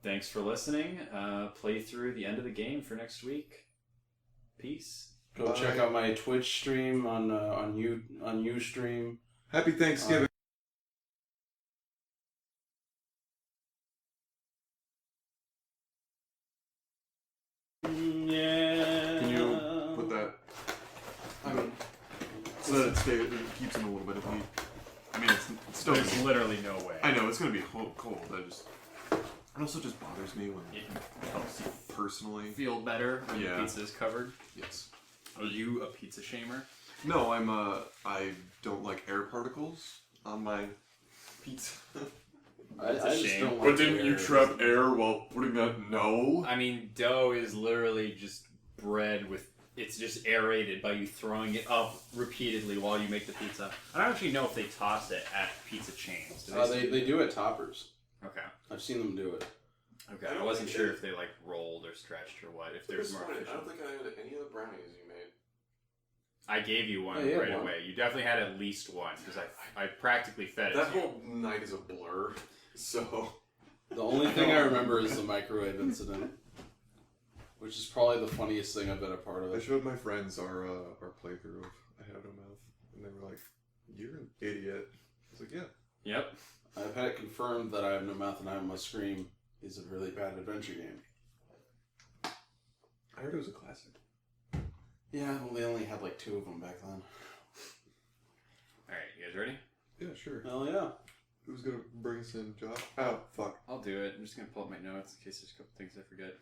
C: Thanks for listening. Play through the end of the game for next week. Peace.
A: Go check out my Twitch stream on Ustream.
B: Happy Thanksgiving.
A: Yeah.
B: Can you put that? I mean, so that it keeps them a little bit of heat. I mean, it's still.
C: There's literally no way.
B: I know it's gonna be cold. It also just bothers me when
C: It helps you
B: personally
C: feel better when the
B: Yeah.
C: pizza is covered.
B: Yes.
C: Are you a pizza shamer?
B: No, I don't like air particles on my pizza.
C: That's a
A: I just
C: shame.
A: don't
B: But
A: like
B: didn't you
A: air.
B: trap air while putting that? No.
C: I mean, dough is literally just bread with... It's just aerated by you throwing it up repeatedly while you make the pizza. I don't actually know if they toss it at pizza chains. Do
A: They do at Toppers.
C: Okay.
A: I've seen them do it.
C: Okay, I wasn't sure if they like rolled or stretched or what. If there's more
B: I
C: efficient.
B: don't think I had any of the brownies you made.
C: I gave you one
A: Yeah,
C: right
A: one.
C: away. You definitely had at least one because I practically fed it
B: That
C: to you.
B: whole night is a blur. So
A: The only thing I remember is the microwave incident, which is probably the funniest thing I've been a part of.
B: I showed my friends our playthrough of I Had No Mouth, and they were like, "You're an idiot." I was like, "Yeah."
C: Yep.
A: I've had it confirmed that I Have No Mouth and I Must Scream is a really bad adventure game.
B: I heard it was a classic.
A: Yeah, well, they only had like 2 of them back then.
C: Alright, you guys ready?
B: Yeah, sure.
A: Hell yeah.
B: Who's gonna bring us in, Josh? Oh, fuck.
C: I'll do it. I'm just going to pull up my notes in case there's a couple things I forget.